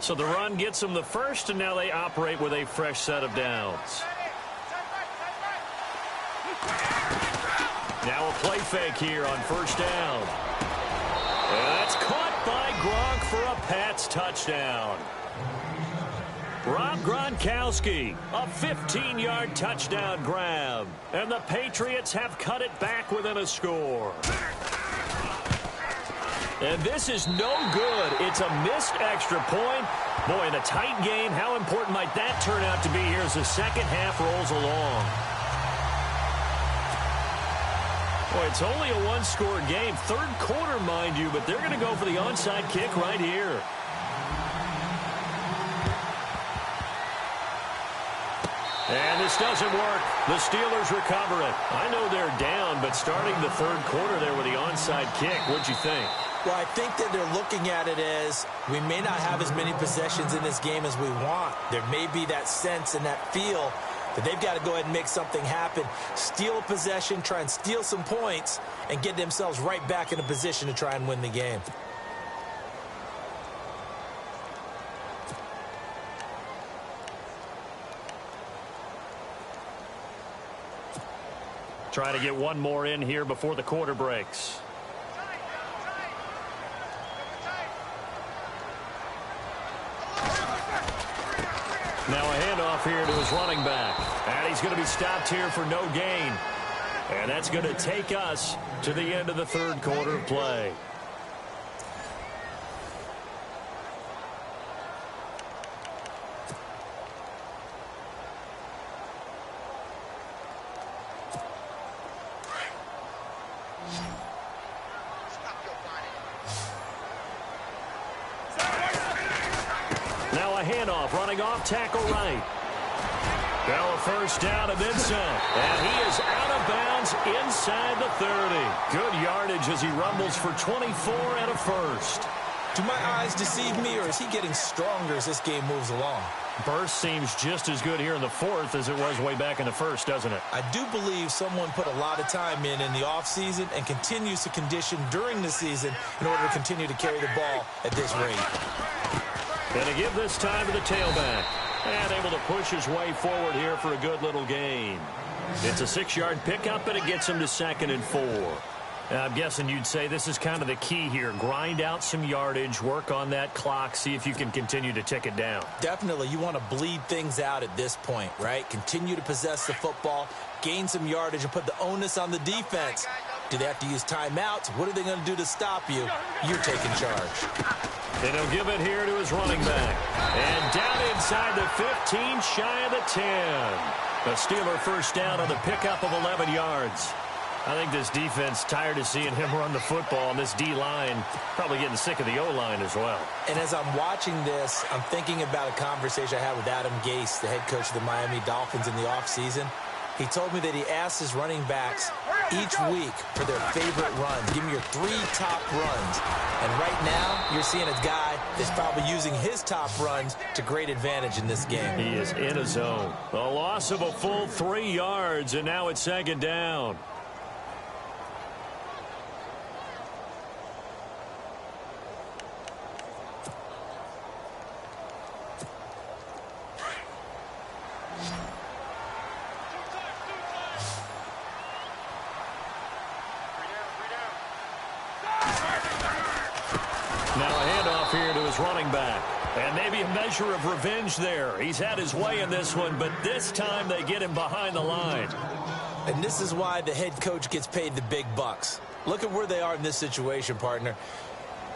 So the run gets them the 1st, and now they operate with a fresh set of downs. Now a play fake here on 1st down. And that's caught by Gronk for a Pats touchdown. Rob Gronkowski, a 15-yard touchdown grab. And the Patriots have cut it back within a score. And this is no good. It's a missed extra point. Boy, in a tight game, how important might that turn out to be here as the second half rolls along? Boy, it's only a one-score game. 3rd quarter, mind you, but they're going to go for the onside kick right here. And this doesn't work. The Steelers recover it. I know they're down, but starting the 3rd quarter there with the onside kick, what'd you think? Well, I think that they're looking at it as we may not have as many possessions in this game as we want. There may be that sense and that feel that they've got to go ahead and make something happen, steal a possession, try and steal some points, and get themselves right back in a position to try and win the game. Trying to get one more in here before the quarter breaks. Now a handoff here to his running back. And he's going to be stopped here for no gain. And that's going to take us to the end of the 3rd quarter of play. Now a handoff running off tackle right. Now a 1st down and then some. And he is out of bounds inside the 30. Good yardage as he rumbles for 24 and a 1st. Do my eyes deceive me, or is he getting stronger as this game moves along? Burst seems just as good here in the 4th as it was way back in the 1st, doesn't it? I do believe someone put a lot of time in the offseason and continues to condition during the season in order to continue to carry the ball at this rate. Going to give this time to the tailback. And able to push his way forward here for a good little gain. It's a 6-yard pickup, and it gets him to 2nd and 4. I'm guessing you'd say this is kind of the key here. Grind out some yardage, work on that clock, see if you can continue to tick it down. Definitely. You want to bleed things out at this point, right? Continue to possess the football, gain some yardage, and put the onus on the defense. Do they have to use timeouts? What are they going to do to stop you? You're taking charge. And he'll give it here to his running back. And down inside the 15, shy of the 10. A Steeler 1st down on the pickup of 11 yards. I think this defense tired of seeing him run the football, and this D-line probably getting sick of the O-line as well. And as I'm watching this, I'm thinking about a conversation I had with Adam Gase, the head coach of the Miami Dolphins in the offseason. He told me that he asked his running backs each week for their favorite runs. Give me your 3 top runs. And right now, you're seeing a guy that's probably using his top runs to great advantage in this game. He is in a zone. A loss of a full 3 yards, and now it's 2nd down. Now a handoff here to his running back. And maybe a measure of revenge there. He's had his way in this one, but this time they get him behind the line. And this is why the head coach gets paid the big bucks. Look at where they are in this situation, partner.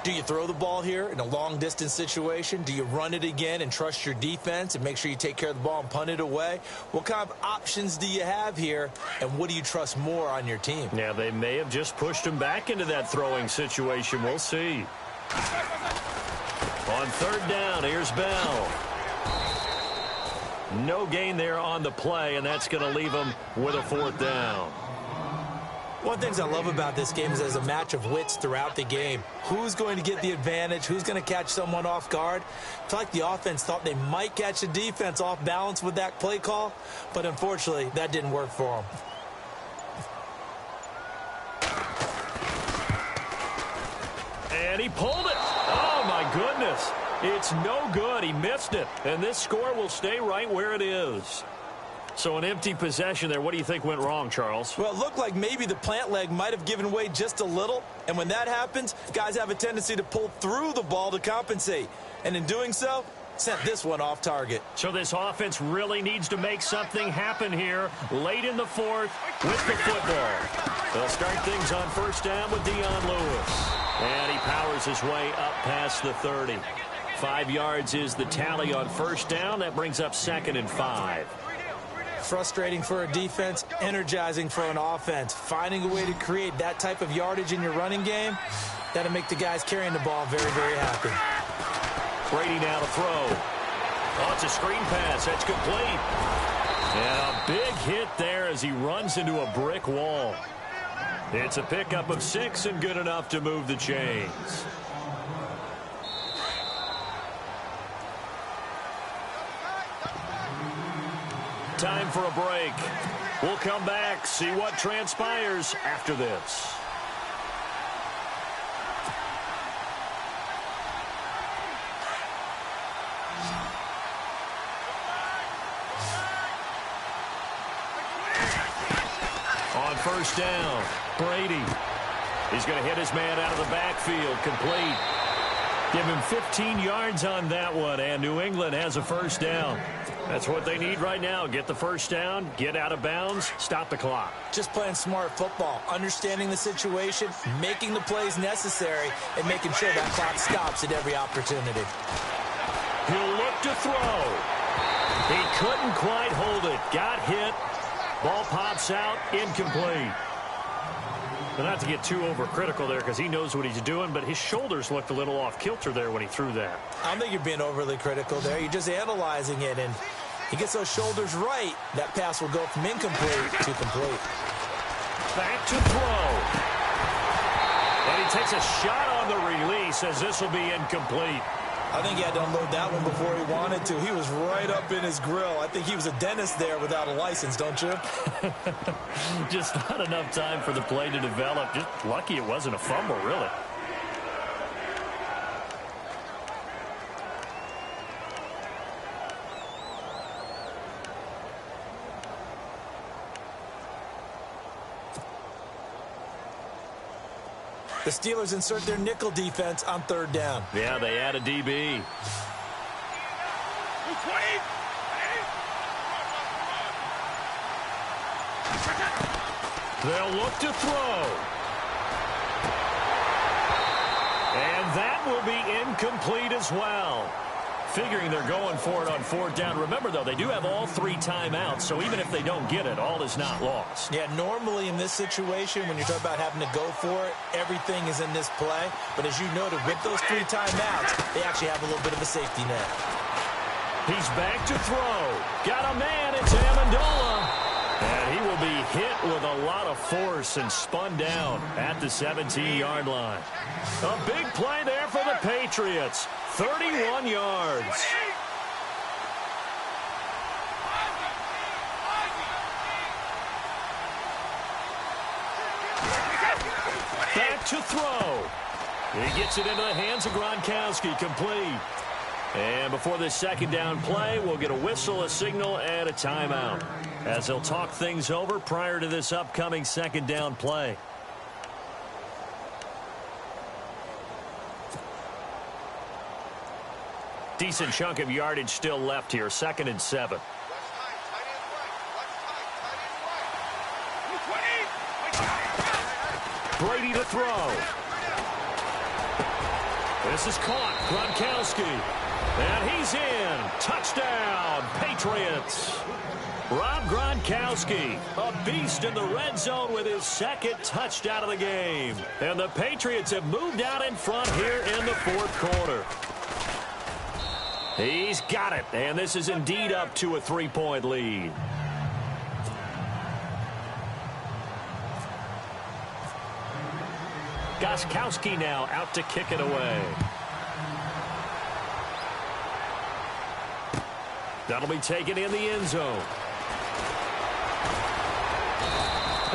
Do you throw the ball here in a long-distance situation? Do you run it again and trust your defense and make sure you take care of the ball and punt it away? What kind of options do you have here, and what do you trust more on your team? Yeah, they may have just pushed him back into that throwing situation. We'll see. On 3rd down, here's Bell. No gain there on the play, and that's going to leave him with a 4th down. One of the things I love about this game is there's a match of wits throughout the game. Who's going to get the advantage? Who's going to catch someone off guard? I feel like the offense thought they might catch the defense off balance with that play call, but unfortunately, that didn't work for them. And he pulled it. Oh, my goodness. It's no good. He missed it. And this score will stay right where it is. So an empty possession there. What do you think went wrong, Charles? Well, it looked like maybe the plant leg might have given way just a little. And when that happens, guys have a tendency to pull through the ball to compensate. And in doing so, sent this one off target. So this offense really needs to make something happen here late in the 4th with the football. They'll start things on 1st down with Dion Lewis. And he powers his way up past the 30. 5 yards is the tally on 1st down. That brings up 2nd and 5. Frustrating for a defense, energizing for an offense. Finding a way to create that type of yardage in your running game, that'll make the guys carrying the ball very, very happy. Brady now to throw. Oh, it's a screen pass. That's complete. And a big hit there as he runs into a brick wall. It's a pickup of 6 and good enough to move the chains. Time for a break. We'll come back, see what transpires after this. On 1st down, Brady. He's going to hit his man out of the backfield, complete. Give him 15 yards on that one, and New England has a 1st down. That's what they need right now. Get the 1st down, get out of bounds, stop the clock. Just playing smart football, understanding the situation, making the plays necessary, and making sure that clock stops at every opportunity. He'll look to throw. He couldn't quite hold it. Got hit. Ball pops out, incomplete. But not to get too overcritical there because he knows what he's doing, but his shoulders looked a little off kilter there when he threw that. I don't think you're being overly critical there. You're just analyzing it, and he gets those shoulders right. That pass will go from incomplete to complete. Back to throw. And he takes a shot on the release as this will be incomplete. I think he had to unload that one before he wanted to. He was right up in his grill. I think he was a dentist there without a license, don't you? Just not enough time for the play to develop. Just lucky it wasn't a fumble, really. The Steelers insert their nickel defense on 3rd down. Yeah, they add a DB. They'll look to throw. And that will be incomplete as well. figuring they're going for it on 4th down. Remember, though, they do have all 3 timeouts, so even if they don't get it, all is not lost. Yeah, normally in this situation, when you're talking about having to go for it, everything is in this play. But as you noted, with those 3 timeouts, they actually have a little bit of a safety net. He's back to throw. Got a man. It's Amendola. And he will be hit with a lot of force and spun down at the 17-yard line. A big play there for the Patriots. 31 yards. Back to throw. He gets it into the hands of Gronkowski, complete. And before this 2nd down play, we'll get a whistle, a signal, and a timeout, as they'll talk things over prior to this upcoming 2nd down play. Decent chunk of yardage still left here, 2nd and 7. Brady to throw. This is caught. Gronkowski. And he's in. Touchdown, Patriots. Rob Gronkowski, a beast in the red zone with his 2nd touchdown of the game. And the Patriots have moved out in front here in the 4th quarter. He's got it, and this is indeed up to a 3-point lead. Gronkowski now out to kick it away. That'll be taken in the end zone.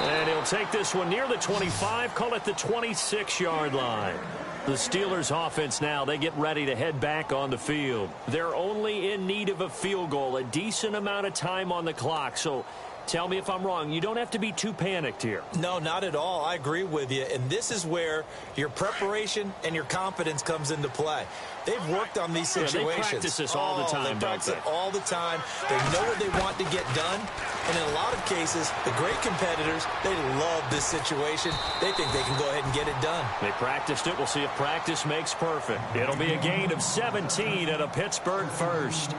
And he'll take this one near the 25, call it the 26-yard line. The Steelers offense now, they get ready to head back on the field. They're only in need of a field goal, a decent amount of time on the clock. So tell me if I'm wrong. You don't have to be too panicked here. No, not at all. I agree with you. And this is where your preparation and your confidence comes into play. They've worked on these situations. Yeah, they practice this all the time, they practice it all the time. They know what they want to get done. And in a lot of cases, the great competitors, they love this situation. They think they can go ahead and get it done. They practiced it. We'll see if practice makes perfect. It'll be a gain of 17 at a Pittsburgh first.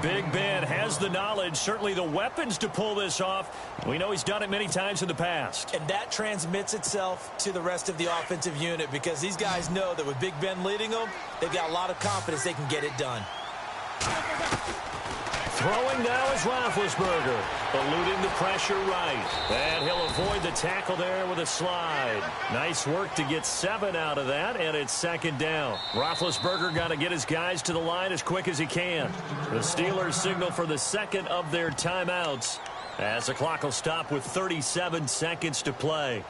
Big Ben has the knowledge, certainly the weapons to pull this off. We know he's done it many times in the past. And that transmits itself to the rest of the offensive unit because these guys know that with Big Ben leading them, they've got a lot of confidence they can get it done. Throwing now is Roethlisberger, eluding the pressure right. And he'll avoid the tackle there with a slide. Nice work to get 7 out of that, and it's 2nd down. Roethlisberger got to get his guys to the line as quick as he can. The Steelers signal for the 2nd of their timeouts as the clock will stop with 37 seconds to play.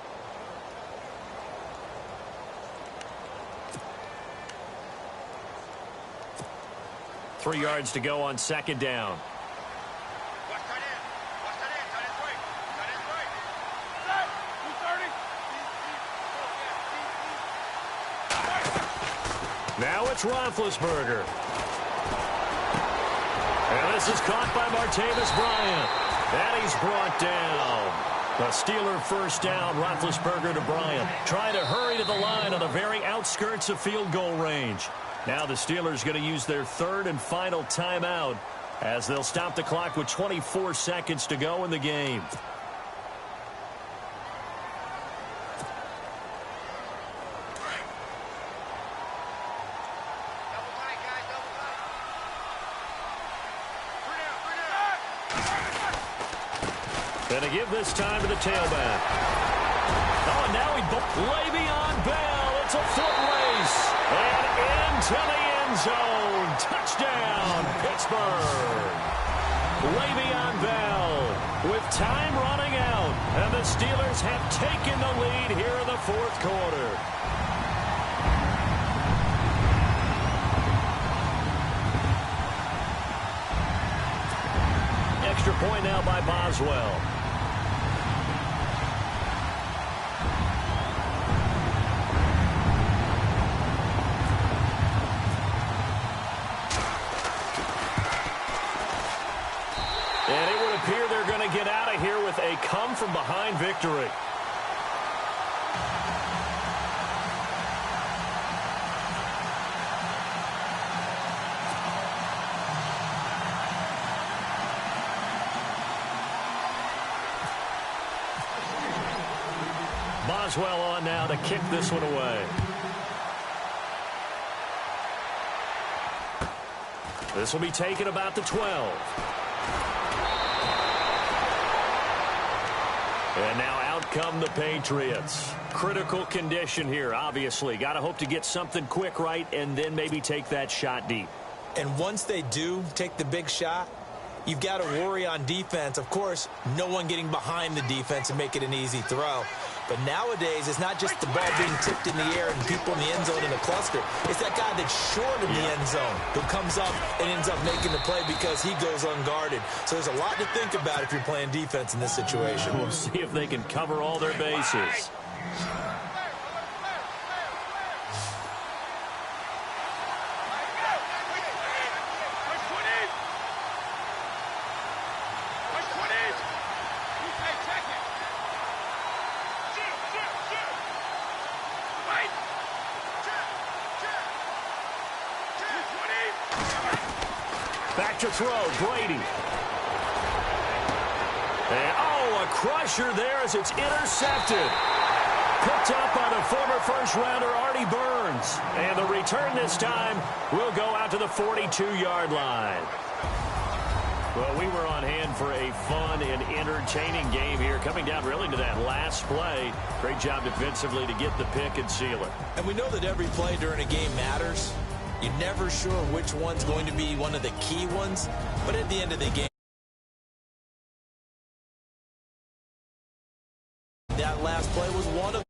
Three yards to go on 2nd down. Now it's Roethlisberger. And this is caught by Martavis Bryant. And he's brought down. A Steeler first down, Roethlisberger to Bryant. Trying to hurry to the line on the very outskirts of field goal range. Now the Steelers going to use their 3rd and final timeout as they'll stop the clock with 24 seconds to go in the game. Going to give this time to the tailback. Oh, and now Le'Veon Bell. It's a foot race. And into the end zone. Touchdown, Pittsburgh. Le'Veon Bell with time running out. And the Steelers have taken the lead here in the 4th quarter. Extra point now by Boswell. And it would appear they're going to get out of here with a come-from-behind victory. Boswell on now to kick this one away. This will be taken about the 12. And now out come the Patriots. Critical condition here, obviously. Got to hope to get something quick right and then maybe take that shot deep. And once they do take the big shot, you've got to worry on defense. Of course, no one getting behind the defense and make it an easy throw. But nowadays, it's not just the ball being tipped in the air and people in the end zone in a cluster. It's that guy that's short of the end zone who comes up and ends up making the play because he goes unguarded. So there's a lot to think about if you're playing defense in this situation. We'll see if they can cover all their bases. Back to throw, Brady. And, a crusher there as it's intercepted. Picked up by the former first-rounder Artie Burns. And the return this time will go out to the 42-yard line. Well, we were on hand for a fun and entertaining game here, coming down really to that last play. Great job defensively to get the pick and seal it. And we know that every play during a game matters. You're never sure which one's going to be one of the key ones, but at the end of the game, that last play was one of